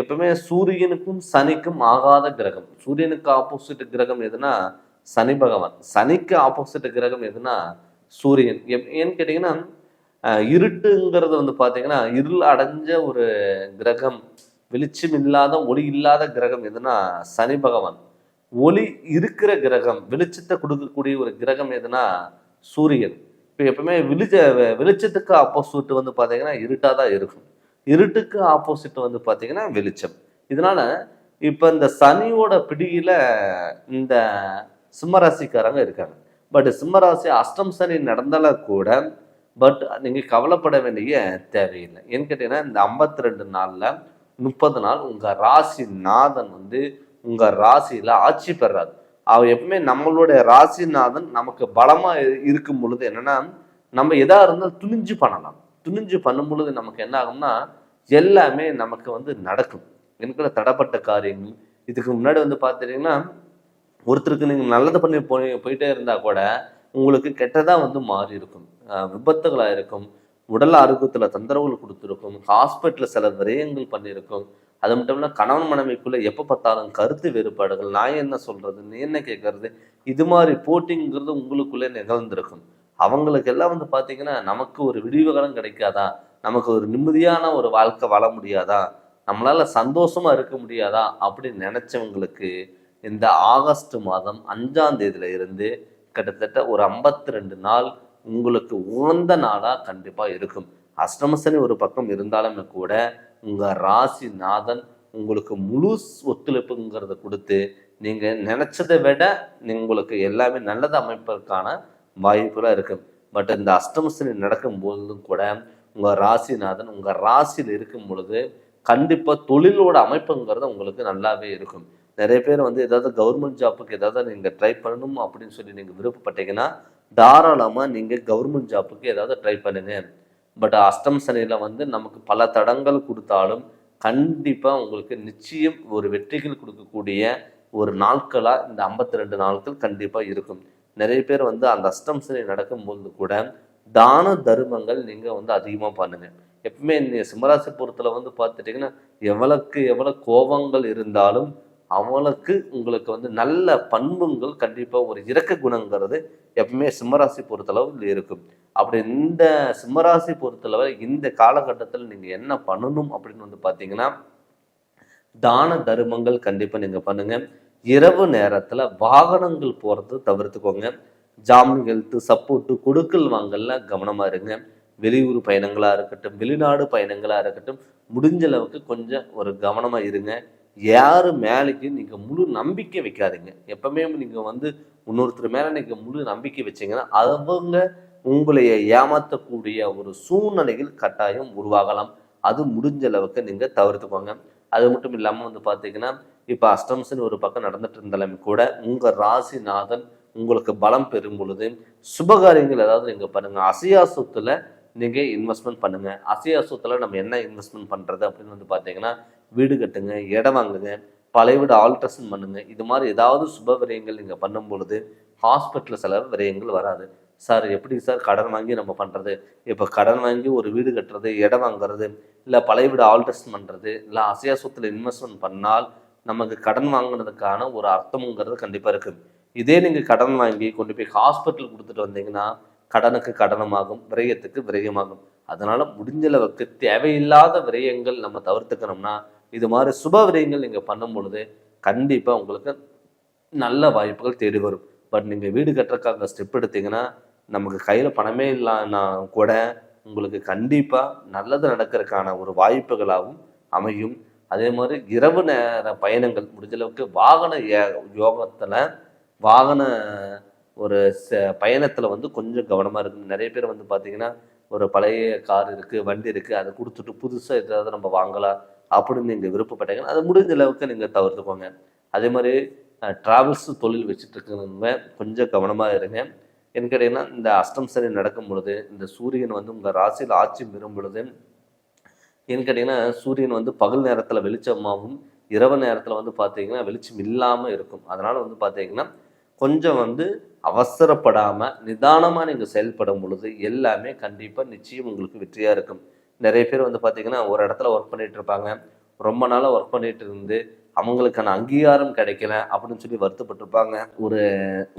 எப்பவுமே சூரியனுக்கும் சனிக்கும் ஆகாத கிரகம். சூரியனுக்கு ஆப்போசிட் கிரகம் எதுனா சனி பகவான், சனிக்கு ஆப்போசிட் கிரகம் எதுனா சூரியன். ஏன்னு கேட்டிங்கன்னா இருட்டுங்கிறது வந்து பார்த்தீங்கன்னா இருள் அடைஞ்ச ஒரு கிரகம், வெளிச்சம் இல்லாத ஒளி இல்லாத கிரகம் எதுனா சனி பகவான். ஒளி இருக்கிற கிரகம், வெளிச்சத்தை கொடுக்கக்கூடிய ஒரு கிரகம் எதுனா சூரியன். இப்போ எப்பவுமே வெளிச்சத்துக்கு ஆப்போசிட் வந்து பார்த்தீங்கன்னா இருட்டாக தான் இருக்கும், இருட்டுக்கு ஆப்போசிட் வந்து பார்த்தீங்கன்னா வெளிச்சம். இதனால இப்போ இந்த சனியோட பிடியில இந்த சிம்மராசிக்காரங்க இருக்காங்க. பட் சிம்மராசி அஷ்டம் சனி நடந்தாலும் கூட பட் நீங்கள் கவலைப்பட வேண்டிய தேவையில்லை. ஏன்னு கேட்டீங்கன்னா இந்த 52 நாளில் 30 நாள் உங்க ராசி நாதன் வந்து உங்க ராசியில ஆட்சி பெறாது. அவர் எப்பவுமே நம்மளுடைய ராசிநாதன் நமக்கு பலமா இருக்கும் பொழுது என்னன்னா, நம்ம எதா இருந்தாலும் துணிஞ்சு பண்ணலாம். துணிஞ்சு பண்ணும் பொழுது நமக்கு என்ன ஆகும்னா, எல்லாமே நமக்கு வந்து நடக்கும். எனக்கு தடப்பட்ட காரியங்கள் இதுக்கு முன்னாடி வந்து பார்த்துட்டீங்கன்னா, ஒருத்தருக்கு நீங்க நல்லது பண்ணி போயிட்டே இருந்தா கூட உங்களுக்கு கெட்டதா வந்து மாறி இருக்கும். விபத்துகளா இருக்கும், உடல் ஆரோக்கியத்துல தொந்தரவுகள் கொடுத்துருக்கும், ஹாஸ்பிட்டல்ல சில விரயங்கள் பண்ணியிருக்கும். அது மட்டும் இல்ல கணவன் மனைவிக்குள்ள எப்ப பார்த்தாலும் கருத்து வேறுபாடுகள், நான் என்ன சொல்றது, நீ என்ன கேட்கறது, இது மாதிரி போட்டிங்கிறது உங்களுக்குள்ளே நிகழ்ந்திருக்கும். அவங்களுக்கு எல்லாம் வந்து பாத்தீங்கன்னா, நமக்கு ஒரு விடிவு காலம் கிடைக்காதா, நமக்கு ஒரு நிம்மதியான ஒரு வாழ்க்கை வாழ முடியாதா, நம்மளால சந்தோஷமா இருக்க முடியாதா அப்படின்னு நினைச்சவங்களுக்கு இந்த ஆகஸ்ட் மாதம் 5ஆம் தேதியில இருந்து கிட்டத்தட்ட ஒரு 52 நாள் உங்களுக்கு உகந்த நாளா கண்டிப்பா இருக்கும். அஷ்டமசனி ஒரு பக்கம் இருந்தாலுமே கூட உங்க ராசிநாதன் உங்களுக்கு முழு ஒத்துழைப்புங்கிறத கொடுத்து நீங்க நினைச்சதை விட உங்களுக்கு எல்லாமே நல்லது அமைப்பதற்கான வாய்ப்புலாம் இருக்கு. பட் இந்த அஷ்டமசனி நடக்கும் போதும் கூட உங்க ராசிநாதன் உங்க ராசியில் இருக்கும் பொழுது கண்டிப்பா தொழிலோட அமைப்புங்கிறது உங்களுக்கு நல்லாவே இருக்கும். நிறைய பேர் வந்து ஏதாவது கவர்மெண்ட் ஜாப்புக்கு ஏதாவது நீங்க ட்ரை பண்ணணும் அப்படின்னு சொல்லி நீங்க விருப்பப்பட்டீங்கன்னா தாராளமா நீங்க கவர்மெண்ட் ஜாப்புக்கு ஏதாவது ட்ரை பண்ணுங்க. பட் அஷ்டம் சனியில வந்து நமக்கு பல தடங்கள் கொடுத்தாலும் கண்டிப்பா உங்களுக்கு நிச்சயம் ஒரு வெற்றிகள் கொடுக்கக்கூடிய ஒரு நாட்களா இந்த 52 நாட்கள் கண்டிப்பா இருக்கும். நிறைய பேர் வந்து அந்த அஷ்டம் சனி நடக்கும்போது கூட தான தர்மங்கள் நீங்க வந்து அதிகமா பண்ணுங்க. எப்பவுமே சிம்மராசி பொறுத்தல வந்து பார்த்துட்டீங்கன்னா எவ்வளவுக்கு எவ்வளவு கோபங்கள் இருந்தாலும் அவளுக்கு உங்களுக்கு வந்து நல்ல பண்புங்கள் கண்டிப்பா ஒரு இரக்க குணங்கிறது எப்பவுமே சிம்மராசி பொறுத்தளவு இருக்கும். அப்படி இந்த சிம்மராசி பொறுத்தளவு இந்த காலகட்டத்தில் நீங்க என்ன பண்ணணும் அப்படின்னு வந்து பாத்தீங்கன்னா, தான தர்மங்கள் கண்டிப்பா நீங்க பண்ணுங்க. இரவு நேரத்துல வாகனங்கள் போறது தவிர்த்துக்கோங்க. ஜாமீன் ஹெல்த் சப்போர்ட்டு கொடுக்கல் வாங்கல கவனமா இருங்க. வெளியூர் பயணங்களா இருக்கட்டும், வெளிநாடு பயணங்களா இருக்கட்டும், முடிஞ்ச அளவுக்கு கொஞ்சம் ஒரு கவனமா இருங்க. யாரு மேலேயும் நீங்க முழு நம்பிக்கை வைக்காதீங்க. எப்பவுமே நீங்க வந்து இன்னொருத்தர் மேல நீங்க முழு நம்பிக்கை வச்சீங்கன்னா அவங்க உங்களைய ஏமாற்றக்கூடிய ஒரு சூழ்நிலைகள் கட்டாயம் உருவாகலாம். அது முடிஞ்ச அளவுக்கு நீங்க தவிர்த்துக்கோங்க. அது மட்டும் இல்லாம வந்து பாத்தீங்கன்னா, இப்ப அஷ்டம்சன் ஒரு பக்கம் நடந்துட்டு இருந்தாலுமே கூட உங்க ராசிநாதன் உங்களுக்கு பலம் பெறும் பொழுது சுபகாரியங்கள் ஏதாவது நீங்க பண்ணுங்க. அசையா சொத்துல நீங்க இன்வெஸ்ட்மெண்ட் பண்ணுங்க. அசையா சொத்துல நம்ம என்ன இன்வெஸ்ட்மெண்ட் பண்றது அப்படின்னு வந்து பாத்தீங்கன்னா, வீடு கட்டுங்க, இடம் வாங்குங்க, பழைய வீடு ஆல்ட்ரேஷன் பண்ணுங்க. இது மாதிரி ஏதாவது சுப விரயங்கள் நீங்க பண்ணும் பொழுது ஹாஸ்பிட்டல் செலவு விரயங்கள் வராது. சார் எப்படி சார் கடன் வாங்கி நம்ம பண்றது? இப்போ கடன் வாங்கி ஒரு வீடு கட்டுறது, இடம் வாங்குறது, இல்லை பழைய வீடு ஆல்ட்ரேஷன் பண்றது, இல்லை அசையா சொத்துல இன்வெஸ்ட்மெண்ட் பண்ணால் நமக்கு கடன் வாங்கினதுக்கான ஒரு அர்த்தமுங்கிறது கண்டிப்பா இருக்கு. இதே நீங்க கடன் வாங்கி கொண்டு போய் ஹாஸ்பிட்டல் கொடுத்துட்டு வந்தீங்கன்னா கடனுக்கு கடனமாகும், விரயத்துக்கு விரயமாகும். அதனால முடிஞ்ச அளவுக்கு தேவையில்லாத விரயங்கள் நம்ம தவிர்த்துக்கணும்னா இது மாதிரி சுப விரயங்கள் நீங்க பண்ணும் பொழுது கண்டிப்பா உங்களுக்கு நல்ல வாய்ப்புகள் தேடி வரும். பட் நீங்க வீடு கட்டுறதுக்காக ஸ்டெப் எடுத்தீங்கன்னா நமக்கு கையில பணமே இல்லைன்னா கூட உங்களுக்கு கண்டிப்பா நல்லது நடக்கிறதுக்கான ஒரு வாய்ப்புகளாகவும் அமையும். அதே மாதிரி இரவு நேர பயணங்கள் முடிஞ்ச அளவுக்கு வாகன யோகத்துல வாகன ஒரு பயணத்துல வந்து கொஞ்சம் கவனமா இருக்கு. நிறைய பேர் வந்து பாத்தீங்கன்னா ஒரு பழைய கார் இருக்கு, வண்டி இருக்கு, அதை கொடுத்துட்டு புதுசா ஏதாவது நம்ம வாங்கலாம் அப்படின்னு நீங்க விருப்பப்பட்டீங்கன்னா அதை முடிஞ்ச அளவுக்கு நீங்க தவிர்த்துக்கோங்க. அதே மாதிரி டிராவல்ஸ் தொழில் வச்சுட்டு இருக்கிறவங்க கொஞ்சம் கவனமா இருங்க. என்ன கேட்டீங்கன்னா இந்த அஷ்டம் சனி நடக்கும் பொழுது இந்த சூரியன் வந்து உங்க ராசியில் ஆட்சி பெறும் பொழுது என்ன கேட்டீங்கன்னா சூரியன் வந்து பகல் நேரத்துல வெளிச்சமாகவும் இரவு நேரத்துல வந்து பார்த்தீங்கன்னா வெளிச்சம் இல்லாம இருக்கும். அதனால வந்து பார்த்தீங்கன்னா கொஞ்சம் வந்து அவசரப்படாம நிதானமா நீங்க செயல்படும் பொழுது எல்லாமே கண்டிப்பா நிச்சயம் உங்களுக்கு வெற்றியா இருக்கும். நிறைய பேர் வந்து பாத்தீங்கன்னா ஒரு இடத்துல ஒர்க் பண்ணிட்டு இருப்பாங்க, ரொம்ப நாளா ஒர்க் பண்ணிட்டு இருந்து அவங்களுக்கான அங்கீகாரம் கிடைக்கல அப்படின்னு சொல்லி வருத்தப்பட்டிருப்பாங்க. ஒரு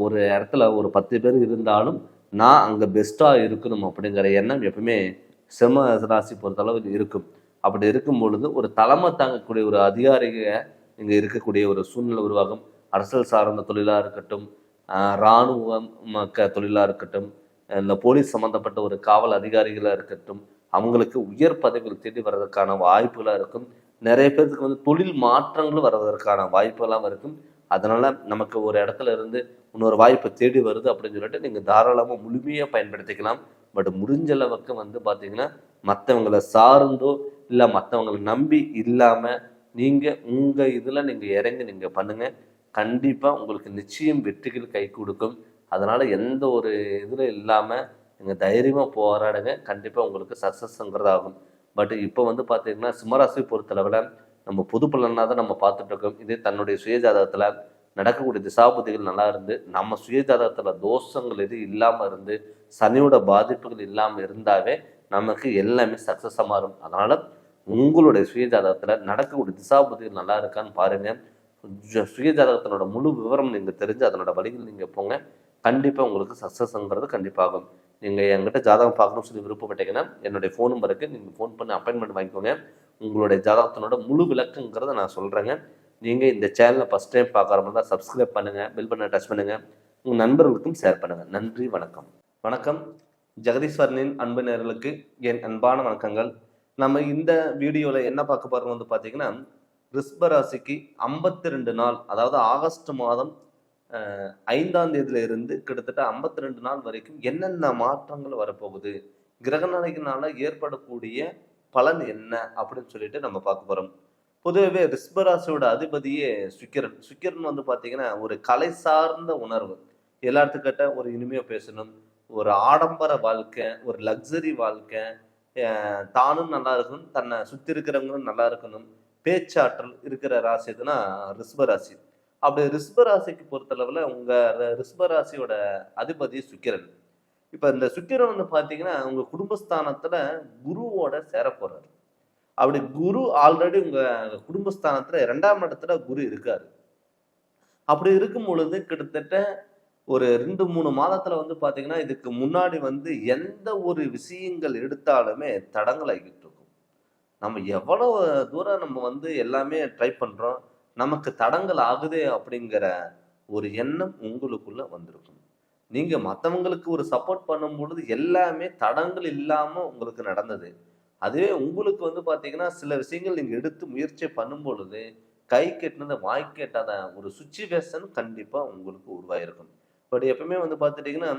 ஒரு இடத்துல ஒரு 10 பேர் இருந்தாலும் நான் அங்க பெஸ்டா இருக்கணும் அப்படிங்கிற எண்ணம் எப்பவுமே சிம்ம ராசி பொறுத்தளவு இருக்கும். அப்படி இருக்கும் பொழுது ஒரு தலைமை தாங்கக்கூடிய ஒரு அதிகாரிக இங்க இருக்கக்கூடிய ஒரு சூழ்நிலை உருவாகும். அரசியல் சார்ந்த தொழிலா இருக்கட்டும், இராணுவம் தொழிலா இருக்கட்டும், இந்த போலீஸ் சம்பந்தப்பட்ட ஒரு காவல் அதிகாரிகளா இருக்கட்டும், அவங்களுக்கு உயர் பதவிகள் தேடி வர்றதுக்கான வாய்ப்புகளா இருக்கும். நிறைய பேருக்கு வந்து தொழில் மாற்றங்களும் வர்றதற்கான வாய்ப்புகளாம் இருக்கும். அதனால நமக்கு ஒரு இடத்துல இருந்து இன்னொரு வாய்ப்பு தேடி வருது அப்படின்னு சொல்லிட்டு நீங்க தாராளமா முழுமையா பயன்படுத்திக்கலாம். பட் முடிஞ்ச அளவுக்கு வந்து பாத்தீங்கன்னா மற்றவங்களை சார்ந்தோ இல்லை மற்றவங்களை நம்பி இல்லாமல் நீங்கள் உங்கள் இதில் நீங்கள் இறங்கி நீங்கள் பண்ணுங்கள். கண்டிப்பாக உங்களுக்கு நிச்சயம் வெற்றிகள் கை கொடுக்கும். அதனால் எந்த ஒரு இதில் இல்லாமல் நீங்கள் தைரியமாக போராடுங்க. கண்டிப்பாக உங்களுக்கு சக்ஸஸ்ங்கிறது ஆகும். பட் இப்போ வந்து பார்த்தீங்கன்னா சிம்மராசி பொறுத்தளவில் நம்ம பொது பலனாக தான் நம்ம பார்த்துட்டு இருக்கோம். இதே தன்னுடைய சுயஜாதகத்தில் நடக்கக்கூடிய திசாபுதிகள் நல்லா இருந்து, நம்ம சுயஜாதகத்தில் தோஷங்கள் எது இல்லாமல் இருந்து, சனியோட பாதிப்புகள் இல்லாமல் இருந்தாவே நமக்கு எல்லாமே சக்ஸஸாக மாறும். அதனால் உங்களுடைய சுயஜாதகத்தில் நடக்கக்கூடிய திசாபுதிகள் நல்லா இருக்கான்னு பாருங்கள். சுயஜாதகத்தினோட முழு விவரம் நீங்கள் தெரிஞ்சு அதனோட வழிகள் நீங்கள் போங்க. கண்டிப்பாக உங்களுக்கு சக்ஸஸ்ங்கிறது கண்டிப்பாகும். நீங்கள் என்கிட்ட ஜாதகம் பார்க்கணும்னு சொல்லி விருப்பப்பட்டீங்கன்னா என்னுடைய ஃபோன் நம்பருக்கு நீங்கள் ஃபோன் பண்ணி அப்பாயின்மெண்ட் வாங்கிக்கோங்க. உங்களுடைய ஜாதகத்தினோட முழு விளக்குங்கிறத நான் சொல்கிறேங்க. நீங்கள் இந்த சேனலை ஃபஸ்ட் டைம் பார்க்குற மாதிரி தான் சப்ஸ்கிரைப் பண்ணுங்கள், பெல் பட்டனை டச் பண்ணுங்கள், உங்கள் நண்பர்களுக்கும் ஷேர் பண்ணுங்கள். நன்றி, வணக்கம். வணக்கம். ஜெகதீஸ்வரனின் அன்பு நேயர்களுக்கு என் அன்பான வணக்கங்கள். நம்ம இந்த வீடியோவில் என்ன பார்க்க போகிறோம் வந்து பார்த்தீங்கன்னா, ரிஷபராசிக்கு 52 நாள், அதாவது ஆகஸ்ட் மாதம் 5ஆம் தேதியில இருந்து கிட்டத்தட்ட 52 நாள் வரைக்கும் என்னென்ன மாற்றங்கள் வரப்போகுது, கிரகநிலையினால ஏற்படக்கூடிய பலன் என்ன அப்படின்னு சொல்லிட்டு நம்ம பார்க்க போகிறோம். பொதுவாகவே ரிஷபராசியோட அதிபதியே சுக்கிரன். சுக்கிரன் வந்து பார்த்தீங்கன்னா ஒரு கலை சார்ந்த உணர்வு. எல்லாத்துக்கிட்ட ஒரு இனிமையாக பேசணும், ஒரு ஆடம்பர வாழ்க்கை, ஒரு லக்ஸரி வாழ்க்கை, தானும் நல்லா இருக்கணும், தன்னை சுற்றி இருக்கிறவங்களும் நல்லா இருக்கணும், பேச்சாற்றல் இருக்கிற ராசி எதுனா ரிஷபராசி. அப்படி ரிஷபராசிக்கு பொறுத்தளவில் உங்கள் ரிஷபராசியோட அதிபதி சுக்கிரன். இப்போ இந்த சுக்கிரன் வந்து பார்த்தீங்கன்னா உங்கள் குடும்பஸ்தானத்தில் குருவோட சேர போகிறார். அப்படி குரு ஆல்ரெடி உங்கள் குடும்பஸ்தானத்தில் 2ஆம் இடத்துல குரு இருக்காரு. அப்படி இருக்கும் பொழுது கிட்டத்தட்ட ஒரு 2-3 மாதத்தில் வந்து பார்த்தீங்கன்னா இதுக்கு முன்னாடி வந்து எந்த ஒரு விஷயங்கள் எடுத்தாலுமே தடங்கலாகிட்டு இருக்கும். நம்ம எவ்வளோ தூரம் நம்ம வந்து எல்லாமே ட்ரை பண்ணுறோம், நமக்கு தடங்கள் ஆகுதே அப்படிங்கிற ஒரு எண்ணம் உங்களுக்குள்ள வந்திருக்கும். நீங்கள் மற்றவங்களுக்கு ஒரு சப்போர்ட் பண்ணும் பொழுது எல்லாமே தடங்கள் இல்லாமல் உங்களுக்கு நடந்தது. அதுவே உங்களுக்கு வந்து பார்த்தீங்கன்னா சில விஷயங்கள் நீங்கள் எடுத்து முயற்சி பண்ணும் பொழுது கை கெட்டினதை வாய் கேட்டாத ஒரு சுச்சுவேஷன் கண்டிப்பாக உங்களுக்கு உருவாயிருக்கும். பட் எப்பவுமே வந்து பார்த்துட்டிங்கன்னா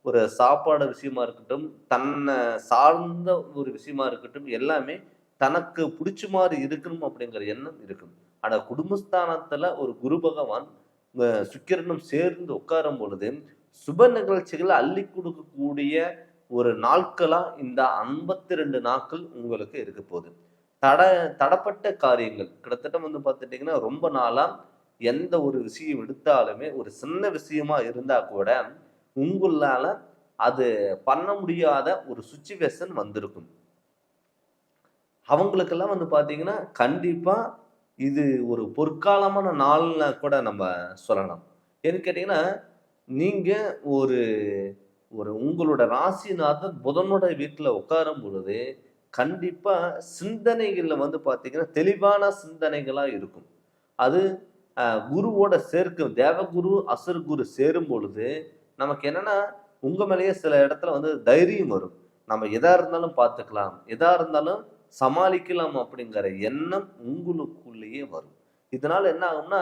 ஒரு சாப்பாடு விஷயமா இருக்கட்டும், தன்னை சார்ந்த ஒரு விஷயமா இருக்கட்டும், எல்லாமே தனக்கு பிடிச்ச மாதிரி இருக்கணும் அப்படிங்கிற எண்ணம் இருக்கும். ஆனால் குடும்பஸ்தானத்தில் ஒரு குரு பகவான் சுக்கிரனும் சேர்ந்து உட்காரும் பொழுது சுப நிகழ்ச்சிகளை அள்ளி கொடுக்கக்கூடிய ஒரு நாட்களா இந்த 52 நாட்கள் உங்களுக்கு இருக்க போகுது. தடப்பட்ட காரியங்கள் கிட்டத்தட்ட வந்து பார்த்துட்டிங்கன்னா ரொம்ப நாளா எந்த ஒரு விஷயம் எடுத்தாலுமே ஒரு சின்ன விஷயமா இருந்தா கூட உங்களால அது பண்ண முடியாத ஒரு சுச்சுவேஷன் வந்திருக்கும். அவங்களுக்கெல்லாம் வந்து பார்த்தீங்கன்னா கண்டிப்பா இது ஒரு பொற்காலமான நாள்னா கூட நம்ம சொல்லலாம். ஏன்னு கேட்டீங்கன்னா நீங்க ஒரு ஒரு உங்களோட ராசிநாதன் புதனோட வீட்டில் உட்காரும் பொழுது கண்டிப்பா சிந்தனைகள்ல வந்து பார்த்தீங்கன்னா தெளிவான சிந்தனைகளா இருக்கும். அது குருவோட சேர்க்கும், தேவகுரு அசுரகுரு சேரும் பொழுது நமக்கு என்னன்னா உங்க மேலேயே சில இடத்துல வந்து தைரியம் வரும். நம்ம எதா இருந்தாலும் பார்த்துக்கலாம், எதா இருந்தாலும் சமாளிக்கலாம் அப்படிங்கிற எண்ணம் உங்களுக்குள்ளேயே வரும். இதனால என்ன ஆகும்னா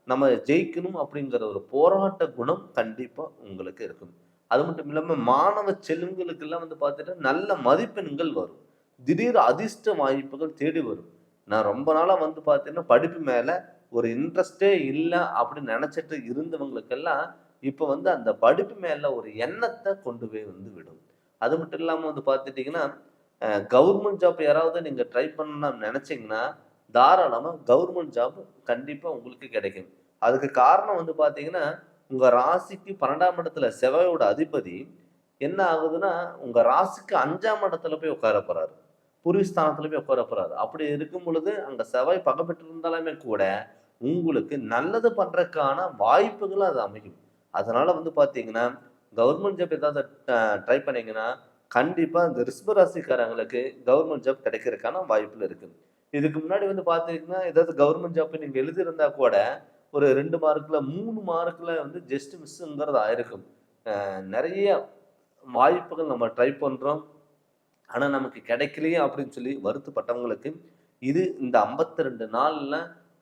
நம்ம ஜெயிக்கணும் அப்படிங்கிற ஒரு போராட்ட குணம் கண்டிப்பா உங்களுக்கு இருக்கும். அது மட்டும் இல்லாம மாணவ செல்வங்களுக்கெல்லாம் வந்து பார்த்துட்டா நல்ல மதிப்பெண்கள் வரும். திடீர் அதிர்ஷ்ட வாய்ப்புகள் தேடி வரும். நான் ரொம்ப நாளா வந்து பார்த்தீங்கன்னா படிப்பு மேல ஒரு இன்ட்ரெஸ்டே இல்லை அப்படின்னு நினைச்சிட்டு இருந்தவங்களுக்கெல்லாம் இப்போ வந்து அந்த படிப்பு மேல ஒரு எண்ணத்தை கொண்டு போய் வந்து விடும். அது மட்டும் இல்லாம வந்து பார்த்துட்டீங்கன்னா கவர்மெண்ட் ஜாப் யாராவது நீங்க ட்ரை பண்ணணும்னு நினைச்சீங்கன்னா தாராளமா கவர்மெண்ட் ஜாப் கண்டிப்பா உங்களுக்கு கிடைக்கும். அதுக்கு காரணம் வந்து பாத்தீங்கன்னா உங்க ராசிக்கு 12ஆம் இடத்துல செவ்வாயோட அதிபதி என்ன ஆகுதுன்னா உங்க ராசிக்கு 5ஆம் இடத்துல போய் உட்கார போறாரு, பூர்வீஸ்தானத்துல போய் உட்கார போறாரு. அப்படி இருக்கும் பொழுது அங்க செவ்வாய் பகை பெற்று இருந்தாலுமே கூட உங்களுக்கு நல்லது பண்றதுக்கான வாய்ப்புகள் அது அமையும். அதனால வந்து பாத்தீங்கன்னா கவர்மெண்ட் ஜாப் ஏதாவது ட்ரை பண்ணீங்கன்னா கண்டிப்பா இந்த ரிஷபராசிக்காரங்களுக்கு கவர்மெண்ட் ஜாப் கிடைக்கிறதுக்கான வாய்ப்புல இருக்கு. இதுக்கு முன்னாடி வந்து பாத்தீங்கன்னா ஏதாவது கவர்மெண்ட் ஜாப் நீங்க எழுதியிருந்தா கூட ஒரு 2 மார்க்ல 3 மார்க்ல வந்து ஜஸ்ட் மிஸ்ங்கிறது ஆயிருக்கும். நிறைய வாய்ப்புகள் நம்ம ட்ரை பண்றோம், ஆனா நமக்கு கிடைக்கலையே அப்படின்னு சொல்லி வருத்தப்பட்டவங்களுக்கு இது இந்த 52 நாள்ல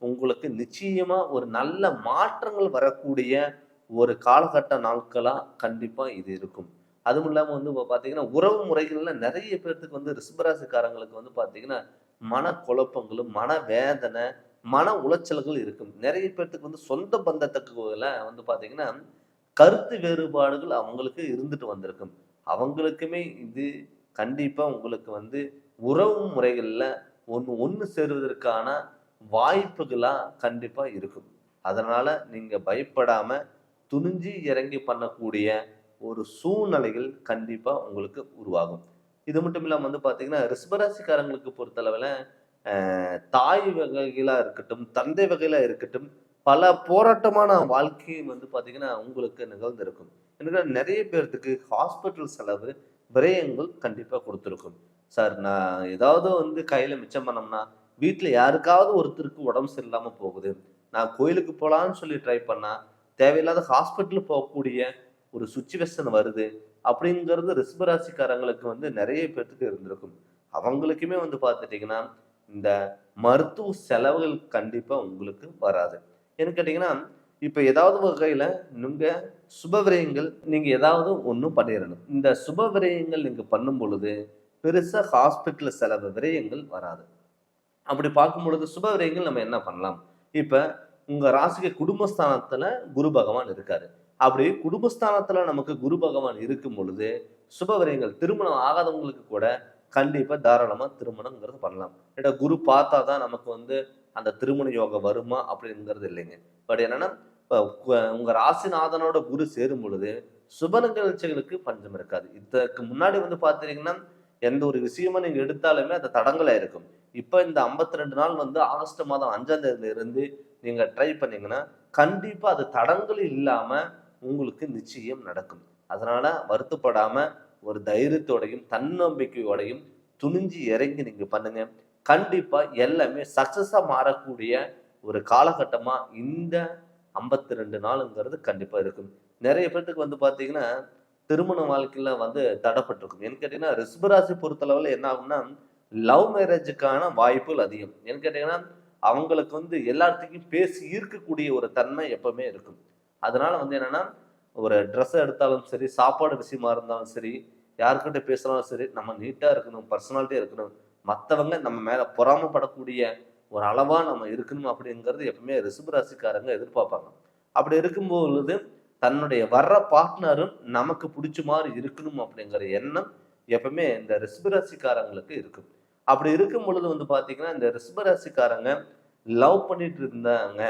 உங்களுக்கு நிச்சயமா ஒரு நல்ல மாற்றங்கள் வரக்கூடிய ஒரு காலகட்ட நாட்களா கண்டிப்பா இது இருக்கும். அதுவும் இல்லாம வந்து பார்த்தீங்கன்னா உறவு முறைகள்ல நிறைய பேர்த்துக்கு வந்து ரிஷபராசிக்காரங்களுக்கு வந்து பார்த்தீங்கன்னா மனக்குழப்பங்களும், மனவேதனை, மன உளைச்சல்கள் இருக்கும். நிறைய பேத்துக்கு வந்து சொந்த பந்தத்துக்குள்ள வந்து பார்த்தீங்கன்னா, கருத்து வேறுபாடுகள் அவங்களுக்கு இருந்துட்டு வந்திருக்கும். அவங்களுக்குமே இது கண்டிப்பா உங்களுக்கு வந்து உறவு முறைகள்ல ஒண்ணு சேருவதற்கான வாய்ப்புகளா கண்டிப்பா இருக்கும். அதனால நீங்க பயப்படாம துணிஞ்சு இறங்கி பண்ணக்கூடிய ஒரு சூழ்நிலைகள் கண்டிப்பா உங்களுக்கு உருவாகும். இது மட்டும் இல்லாம வந்து பார்த்தீங்கன்னா, ரிஷபராசிக்காரங்களுக்கு பொறுத்தளவுல தாய் வகைகளா இருக்கட்டும், தந்தை வகையில இருக்கட்டும், பல போராட்டமான வாழ்க்கை வந்து பார்த்தீங்கன்னா, உங்களுக்கு நிகழ்ந்திருக்கும். ஏன்னா நெறைய பேர்த்துக்கு ஹாஸ்பிட்டல் செலவு, விரயங்கள் கண்டிப்பா குடுத்துருக்கும். சார் நான் ஏதாவது வந்து கையில மிச்சம் பண்ணோம்னா, வீட்ல யாருக்காவது ஒருத்தருக்கு உடம்பு சரியில்லாம போகுது. நான் கோயிலுக்கு போலான்னு சொல்லி ட்ரை பண்ணா, தேவையில்லாத ஹாஸ்பிட்டல் போகக்கூடிய ஒரு சிச்சுவேஷன் வருது. அப்படிங்கிறது ரிஷபராசிக்காரங்களுக்கு வந்து நெறைய பேத்துக்கு இருந்திருக்கும். அவங்களுக்குமே வந்து பார்த்துட்டீங்கன்னா, இந்த மருத்துவ செலவுகள் கண்டிப்பா உங்களுக்கு வராது. ஏன்னு கேட்டீங்கன்னா, இப்ப ஏதாவது வகையில நீங்க சுப விரயங்கள் நீங்க ஏதாவது ஒண்ணு பண்ணிறணும். இந்த சுப விரயங்கள் நீங்க பண்ணும் பொழுது, பெருசா ஹாஸ்பிட்டல் செலவு விரயங்கள் வராது. அப்படி பார்க்கும் பொழுது சுப விரயங்கள் நம்ம என்ன பண்ணலாம்? இப்ப உங்க ராசிக்கு குடும்பஸ்தானத்துல குரு பகவான் இருக்காரு. அப்படி குடும்பஸ்தானத்துல நமக்கு குரு பகவான் இருக்கும் பொழுது, சுப விரயங்கள் திருமணம் ஆகாதவங்களுக்கு கூட கண்டிப்பா தாராளமா திருமணம்ங்கிறது பண்ணலாம். ஏன்னா குரு பார்த்தா தான் நமக்கு வந்து அந்த திருமண யோகம் வருமா அப்படிங்கிறது இல்லைங்க. பட் என்னன்னா, இப்ப உங்க ராசிநாதனோட குரு சேரும் பொழுது, சுப நிகழ்ச்சிகளுக்கு பஞ்சம் இருக்காது. இதற்கு முன்னாடி வந்து பார்த்துட்டீங்கன்னா, எந்த ஒரு விஷயமா நீங்க எடுத்தாலுமே அது தடங்கலா இருக்கும். இப்ப இந்த 52 நாள் வந்து ஆகஸ்ட் மாதம் 5ஆம் தேதியில இருந்து நீங்க ட்ரை பண்ணீங்கன்னா, கண்டிப்பா அது தடங்கல் இல்லாம உங்களுக்கு நிச்சயம் நடக்கும். அதனால வருத்தப்படாம ஒரு தைரியத்தோடையும், தன்னம்பிக்கையோடையும் துணிஞ்சு இறங்கி நீங்க பண்ணுங்க. கண்டிப்பா எல்லாமே சக்சஸா மாறக்கூடிய ஒரு காலகட்டமா இந்த 52 நாளுங்கிறது கண்டிப்பா இருக்கும். நெறைய பேத்துக்கு வந்து பார்த்தீங்கன்னா, திருமண வாழ்க்கையில வந்து தடப்பட்டுருக்கும். ஏன்னு கேட்டீங்கன்னா, ரிஷபராசி பொறுத்தளவுல என்ன ஆகும்னா, லவ் மேரேஜுக்கான வாய்ப்புகள் அதிகம். ஏன்னு கேட்டீங்கன்னா, அவங்களுக்கு வந்து எல்லார்த்துக்கும் பேசி ஈர்க்கக்கூடிய ஒரு தன்மை எப்பவுமே இருக்கும். அதனால வந்து என்னன்னா, ஒரு ட்ரெஸ் எடுத்தாலும் சரி, சாப்பாடு விஷயமா இருந்தாலும் சரி, யார்கிட்ட பேசினாலும் சரி, நம்ம நீட்டா இருக்கணும், பர்சனாலிட்டியா இருக்கணும். மத்தவங்க நம்ம மேல பொறாமைப்படக்கூடிய ஒரு அளவா நம்ம இருக்கணும் அப்படிங்கிறது எப்பவுமே ரிஷப ராசிக்காரங்க எதிர்பார்ப்பாங்க. அப்படி இருக்கும் பொழுது, தன்னுடைய வர்ற பார்ட்னரும் நமக்கு புடிச்ச மாரி இருக்கணும் அப்படிங்கிற எண்ணம் எப்பவுமே இந்த ரிஷப ராசிக்காரங்களுக்கு இருக்கும். அப்படி இருக்கும் பொழுது வந்து பார்த்தீங்கன்னா, இந்த ரிஷப ராசிக்காரங்க லவ் பண்ணிட்டு இருந்தாங்க,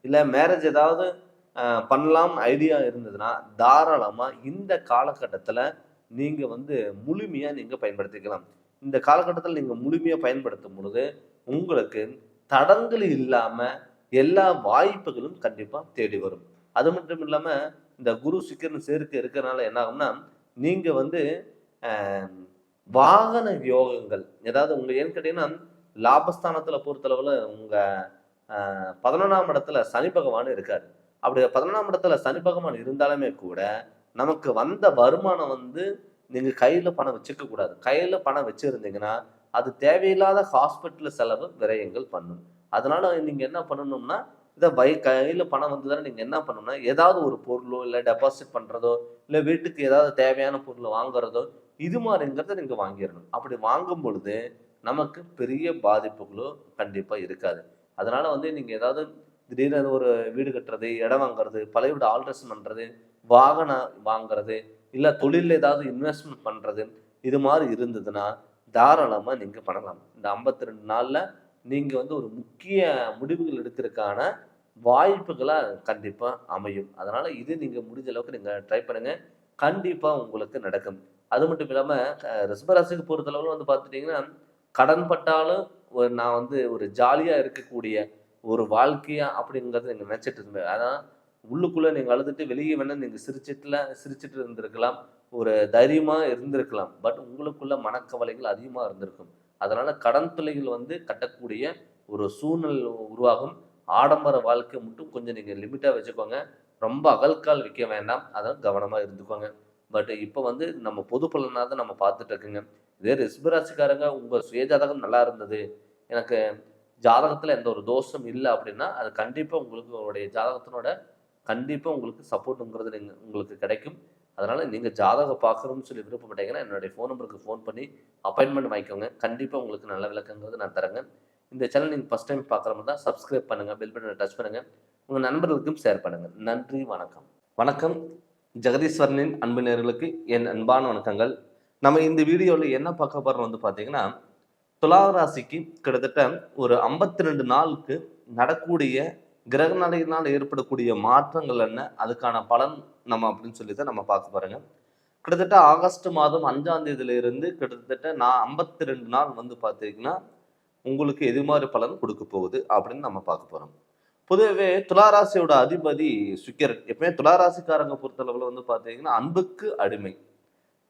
இல்ல மேரேஜ் ஏதாவது பண்ணலாம்னு ஐடியா இருந்ததுன்னா, தாராளமா இந்த காலகட்டத்தில நீங்க வந்து முழுமையா நீங்க பயன்படுத்திக்கலாம். இந்த காலகட்டத்தில நீங்க முழுமையா பயன்படுத்தும் பொழுது, உங்களுக்கு தடங்கல் இல்லாம எல்லா வாய்ப்புகளும் கண்டிப்பா தேடி வரும். அது மட்டும் இல்லாம, இந்த குரு, சுக்கிரன் சேர்க்கை இருக்கிறனால என்ன ஆகும்னா, நீங்க வந்து அ வாகன யோகங்கள், ஏதாவது உங்க ஏன்னு கேட்டீங்கன்னா, லாபஸ்தானத்தில பொறுத்தளவுல உங்க 11ஆம் இடத்துல சனி பகவான் இருக்காரு. அப்படி 11ஆம் இடத்துல சனி பகவான் இருந்தாலுமே கூட, நமக்கு வந்த வருமானம் வந்து நீங்க கையில பணம் வச்சுக்க கூடாது. கையில பணம் வச்சிருந்தீங்கன்னா, அது தேவையில்லாத ஹாஸ்பிட்டல் செலவு, விரயங்கள் பண்ணும். அதனால நீங்க என்ன பண்ணணும்னா, இத கையில பணம் வந்ததுனா நீங்க என்ன பண்ணணும்னா, ஏதாவது ஒரு பொருளோ, இல்ல டெபாசிட் பண்றதோ, இல்ல வீட்டுக்கு ஏதாவது தேவையான பொருள் வாங்குறதோ, இது மாரிங்கிறத நீங்க வாங்கிரணும். அப்படி வாங்கும் பொழுது, நமக்கு பெரிய பாதிப்புகளோ கண்டிப்பா இருக்காது. அதனால வந்து நீங்க ஏதாவது திடீர்னு ஒரு வீடு கட்டுறது, இடம் வாங்குறது, பழைய வீடு ஆல்ட்ரேஷன் பண்றது, வாகனம் வாங்குறது, இல்ல தொழில்ல ஏதாவது இன்வெஸ்ட்மென்ட் பண்றது, இது மாரி இருந்ததுன்னா, தாராளமா நீங்க பண்ணலாம். இந்த 52 நாள்ல நீங்க வந்து ஒரு முக்கிய முடிவுகள் எடுக்கிறதுக்கான வாய்ப்புகளா கண்டிப்பா அமையும். அதனால இது நீங்க முடிஞ்ச அளவுக்கு நீங்க ட்ரை பண்ணுங்க. கண்டிப்பா உங்களுக்கு நடக்கும். அது மட்டும் இல்லாம ரிஷபராசிக்கு பொறுத்தளவுல வந்து பார்த்துட்டீங்கன்னா, கடன் பட்டாலும் நான் வந்து ஒரு ஜாலியா இருக்கக்கூடிய ஒரு வாழ்க்கையா அப்படிங்கிறத நீங்க நினைச்சிட்டு இருந்தேன். ஆனா, உள்ளுக்குள்ள நீங்க அழுதுட்டு வெளிய வேணா நீங்க சிரிச்சுட்டு இருந்திருக்கலாம். ஒரு தைரியமா இருந்திருக்கலாம். பட் உங்களுக்குள்ள மனக்கவலைகள் அதிகமா இருந்திருக்கும். அதனால கடன் தொல்லைகள் வந்து கட்டக்கூடிய ஒரு சூழ்நிலை உருவாகும். ஆடம்பர வாழ்க்கை மட்டும் கொஞ்சம் நீங்க லிமிட்டா வச்சுக்கோங்க. ரொம்ப அகல்கால் வைக்க வேண்டாம். அதான் கவனமா இருந்துக்கோங்க. பட் இப்ப வந்து நம்ம பொது பலனா தான் நம்ம பார்த்துட்டு இருக்கோங்க. இதே ரிஷபராசிக்காரங்க உங்க சுயஜாதகம் நல்லா இருந்தது. எனக்கு ஜாதகத்துல எந்த ஒரு தோஷம் இல்ல அப்படின்னா, அது கண்டிப்பா உங்களுக்கு உங்களுடைய ஜாதகத்தினோட கண்டிப்பா உங்களுக்கு சப்போர்ட்ங்கிறது உங்களுக்கு கிடைக்கும். அதனால் நீங்கள் ஜாதகம் பார்க்கணும்னு சொல்லி விருப்பப்பட்டீங்கன்னா என்னுடைய ஃபோன் நம்பருக்கு ஃபோன் பண்ணி அப்பாயின்மெண்ட் வாங்கிக்கோங்க. கண்டிப்பாக உங்களுக்கு நல்ல விளக்கங்கிறது நான் தரேங்க. இந்த சேனல் நீங்கள் ஃபஸ்ட் டைம் பார்க்குற மாதிரி தான் சப்ஸ்கிரைப் பண்ணுங்கள், பெல் பட்டனை டச் பண்ணுங்கள், உங்கள் நண்பர்களுக்கும் ஷேர் பண்ணுங்கள். நன்றி, வணக்கம். வணக்கம். ஜெகதீஸ்வரனின் அன்பு நேயர்களுக்கு என் அன்பான வணக்கங்கள். நம்ம இந்த வீடியோவில் என்ன பார்க்க போகிறோம் வந்து பார்த்தீங்கன்னா, துலா ராசிக்கு கிட்டத்தட்ட ஒரு 52 நாளுக்கு நடக்கூடிய கிரக நிலையினால் ஏற்படக்கூடிய மாற்றங்கள் என்ன, அதுக்கான பலன் நம்ம அப்படின்னு சொல்லி தான் நம்ம பார்க்க போகிறோங்க. கிட்டத்தட்ட ஆகஸ்ட் மாதம் 5ஆம் தேதியிலிருந்து கிட்டத்தட்ட 52 நாள் வந்து பார்த்தீங்கன்னா உங்களுக்கு எது மாதிரி பலன் கொடுக்க போகுது அப்படின்னு நம்ம பார்க்க போகிறோம். பொதுவாகவே துளாராசியோட அதிபதி சுக்கிரன். எப்பவுமே துளாராசிக்காரங்க பொறுத்தளவில் வந்து பார்த்தீங்கன்னா அன்புக்கு அடிமை,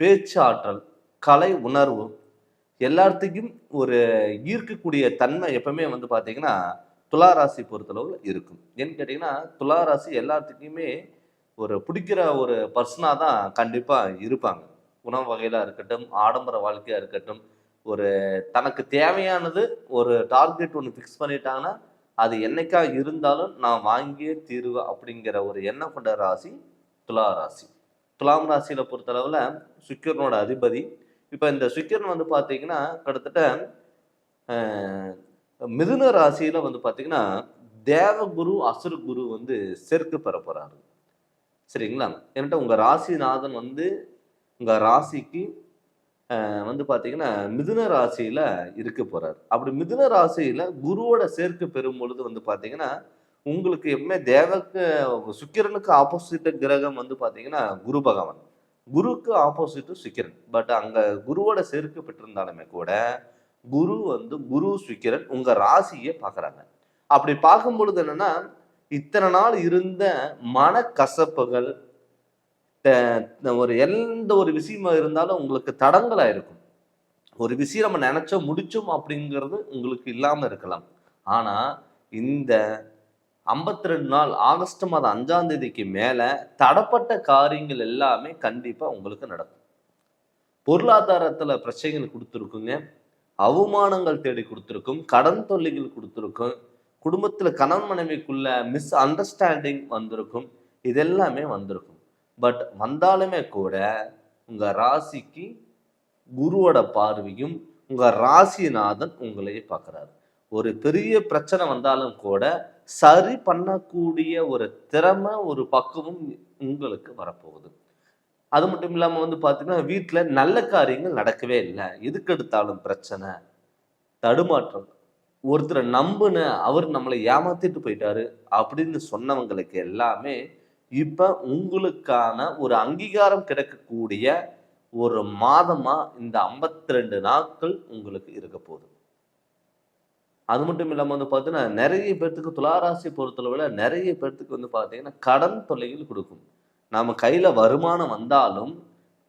பேச்சு ஆற்றல், கலை உணர்வு, எல்லாத்துக்கும் ஒரு ஈர்க்கக்கூடிய தன்மை எப்பவுமே வந்து பார்த்தீங்கன்னா துளாராசி பொறுத்தளவில் இருக்கும். ஏன்னு கேட்டிங்கன்னா துளாராசி எல்லாத்துக்குமே ஒரு பிடிக்கிற ஒரு பர்சனாக தான் கண்டிப்பாக இருப்பாங்க. உணவு வகையிலாக இருக்கட்டும், ஆடம்பர வாழ்க்கையாக இருக்கட்டும், ஒரு தனக்கு தேவையானது ஒரு டார்கெட் ஒன்று ஃபிக்ஸ் பண்ணிட்டாங்கன்னா அது என்னைக்கா இருந்தாலும் நான் வாங்கியே தீருவேன் அப்படிங்கிற ஒரு எண்ணம் கொண்ட ராசி துலா ராசி. துலாம் ராசியில் பொறுத்தளவில் சுக்கிரனோட அதிபதி. இப்போ இந்த சுக்கிரன் வந்து பார்த்தீங்கன்னா கிட்டத்தட்ட மிதுன ராசியில் வந்து பார்த்தீங்கன்னா தேவகுரு அசுர குரு வந்து சேர்க்கு பெற போகிறாரு. சரிங்களா? ஏன்ட்ட உங்கள் ராசிநாதன் வந்து உங்கள் ராசிக்கு வந்து பார்த்தீங்கன்னா மிதுன ராசியில் இருக்க போகிறார். அப்படி மிதுன ராசியில் குருவோட சேர்க்கை பெறும் பொழுது வந்து பார்த்தீங்கன்னா உங்களுக்கு எப்பவுமே சுக்கிரனுக்கு ஆப்போசிட் கிரகம் வந்து பார்த்தீங்கன்னா குரு பகவான், குருக்கு ஆப்போசிட்டு சுக்கிரன். பட் அங்கே குருவோட சேர்க்கை பெற்றிருந்தாலுமே கூட குரு சுக்கிரன் உங்கள் ராசியை பார்க்குறாங்க. அப்படி பார்க்கும் பொழுது என்னன்னா இத்தனை நாள் இருந்த மனக்கசப்புகள், ஒரு எந்த ஒரு விஷயமா இருந்தாலும் உங்களுக்கு தடங்களா இருக்கும். ஒரு விஷயம் நம்ம நினைச்சோம் முடிச்சோம் அப்படிங்கிறது உங்களுக்கு இல்லாம இருக்கலாம். ஆனா இந்த 52 நாள் ஆகஸ்ட் மாதம் 5ஆம் தேதிக்கு மேல தடப்பட்ட காரியங்கள் எல்லாமே கண்டிப்பா உங்களுக்கு நடக்கும். பொருளாதாரத்துல பிரச்சனைகள் கொடுத்துருக்குங்க, அவமானங்கள் தேடி கொடுத்துருக்கும், கடன் தொல்லைகள் கொடுத்துருக்கும், குடும்பத்துல கணவன் மனைவிக்குள்ள மிஸ் அண்டர்ஸ்டாண்டிங் வந்திருக்கும், இதெல்லாமே வந்திருக்கும். பட் வந்தாலுமே கூட உங்க ராசிக்கு குருவோட பார்வையும் உங்க ராசிநாதன் உங்களையே பார்க்குறாரு. ஒரு பெரிய பிரச்சனை வந்தாலும் கூட சரி பண்ணக்கூடிய ஒரு திறமை, ஒரு பக்குவம் உங்களுக்கு வரப்போகுது. அது மட்டும் இல்லாமல் வந்து பார்த்தீங்கன்னா வீட்டில் நல்ல காரியங்கள் நடக்கவே இல்லை, எதுக்கு எடுத்தாலும் பிரச்சனை, தடுமாற்றம், ஒருத்தரை நம்புன அவர் நம்மளை ஏமாத்திட்டு போயிட்டாரு அப்படின்னு சொன்னவங்களுக்கு எல்லாமே இப்ப உங்களுக்கான ஒரு அங்கீகாரம் கிடைக்கக்கூடிய ஒரு மாதமா இந்த 52 நாட்கள் உங்களுக்கு இருக்க போகுது. அது மட்டும் இல்லாம வந்து பார்த்தீங்கன்னா நிறைய பேர்த்துக்கு துளாராசி பொறுத்தளவுல நிறைய பேர்த்துக்கு வந்து பார்த்தீங்கன்னா கடன் தொல்லைகள் கொடுக்கும். நாம கையில வருமானம் வந்தாலும்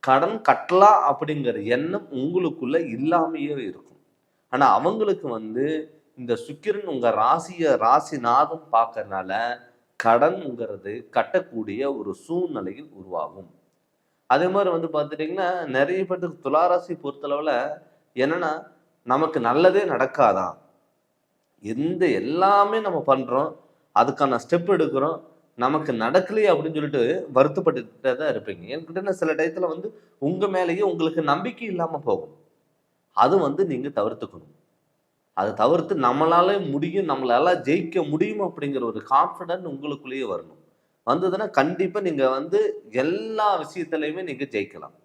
கடன் கட்டலாம் அப்படிங்கிற எண்ணம் உங்களுக்குள்ள இல்லாமையே இருக்கும். ஆனா அவங்களுக்கு வந்து இந்த சுக்கிரன் உங்க ராசிநாதம் பார்க்கறதுனால கடன்ங்கிறது கட்டக்கூடிய ஒரு சூழ்நிலையில் உருவாகும். அதே மாதிரி வந்து பார்த்துட்டிங்கன்னா நிறைய பேருக்கு துளாராசி பொறுத்தளவில் என்னன்னா நமக்கு நல்லதே நடக்காதான், எல்லாமே நம்ம பண்ணுறோம், அதுக்கான ஸ்டெப் எடுக்கிறோம், நமக்கு நடக்கலையே அப்படின்னு சொல்லிட்டு வருத்தப்பட்டுட்டே தான் இருப்பீங்க. என்கிட்ட சில டயத்தில் வந்து உங்கள் மேலேயே உங்களுக்கு நம்பிக்கை இல்லாமல் போகும். அது வந்து நீங்கள் தவிர்த்துக்கணும். அதை தவிர்த்து நம்மளால முடியும், நம்மளால ஜெயிக்க முடியும் அப்படிங்கிற ஒரு கான்ஃபிடன்ட் உங்களுக்குள்ளேயே வரணும். வந்ததுன்னா கண்டிப்பாக நீங்கள் வந்து எல்லா விஷயத்துலையுமே நீங்கள் ஜெயிக்கலாம்.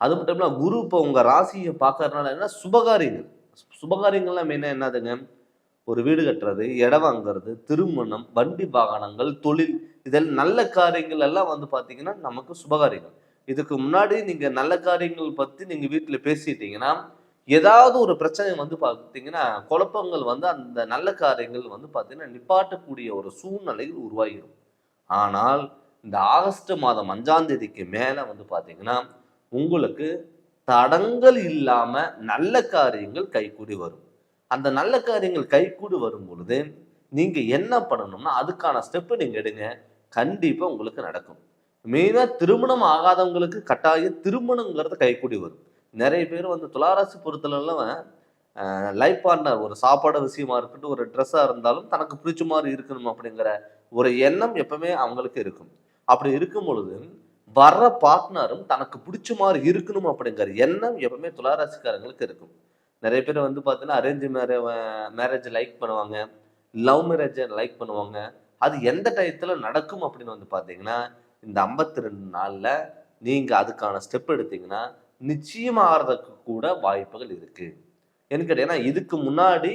அது மட்டும் இல்லாமல் குரு இப்போ உங்கள் ராசியை பார்க்கறதுனால என்ன சுபகாரியங்கள்லாம் மெயினாக என்னதுங்க, ஒரு வீடு கட்டுறது, இடம் வாங்குறது, திருமணம், வண்டி வாகனங்கள், தொழில், இதெல்லாம் நல்ல காரியங்கள் எல்லாம் வந்து பார்த்தீங்கன்னா நமக்கு சுபகாரியங்கள். இதுக்கு முன்னாடி நீங்கள் நல்ல காரியங்கள் பற்றி நீங்கள் வீட்டில் பேசிட்டீங்கன்னா ஏதாவது ஒரு பிரச்சனை வந்து பார்த்தீங்கன்னா குழப்பங்கள் வந்து அந்த நல்ல காரியங்கள் வந்து பார்த்தீங்கன்னா நிப்பாட்டக்கூடிய ஒரு சூழ்நிலையில் உருவாகிடும். ஆனால் இந்த ஆகஸ்ட் மாதம் 5ஆம் தேதிக்கு மேலே வந்து பார்த்தீங்கன்னா உங்களுக்கு தடங்கள் இல்லாமல் நல்ல காரியங்கள் கைகூடி வரும். அந்த நல்ல காரியங்கள் கைகூடி வரும் பொழுது நீங்கள் என்ன பண்ணணும்னா அதுக்கான ஸ்டெப்பு நீங்கள் எடுங்க, கண்டிப்பாக உங்களுக்கு நடக்கும். மெயினாக திருமணம் ஆகாதவங்களுக்கு கட்டாயம் திருமணங்கிறது கைகூடி வரும். நிறைய பேர் வந்து துளாராசி பொறுத்தளவுல லைஃப் பார்ட்னர், ஒரு சாப்பாடு விஷயமா இருக்கட்டும், ஒரு ட்ரெஸ்ஸாக இருந்தாலும் தனக்கு பிடிச்ச மாதிரி இருக்கணும் அப்படிங்கிற ஒரு எண்ணம் எப்பவுமே அவங்களுக்கு இருக்கும். அப்படி இருக்கும் பொழுது வர்ற பார்ட்னரும் தனக்கு பிடிச்ச மாதிரி இருக்கணும் அப்படிங்கிற எண்ணம் எப்பவுமே துளாராசிக்காரங்களுக்கு இருக்கும். நிறைய பேர் வந்து பார்த்தீங்கன்னா அரேஞ்ச் மேரேஜ் லைக் பண்ணுவாங்க, லவ் மேரேஜை லைக் பண்ணுவாங்க. அது எந்த டயத்துல நடக்கும் அப்படின்னு வந்து பார்த்தீங்கன்னா, இந்த 52 நாள்ல நீங்க அதுக்கான ஸ்டெப் எடுத்தீங்கன்னா நிச்சயமாகறதுக்கு கூட வாய்ப்புகள் இருக்கு. ஏன்னு கேட்டீங்கன்னா, இதுக்கு முன்னாடி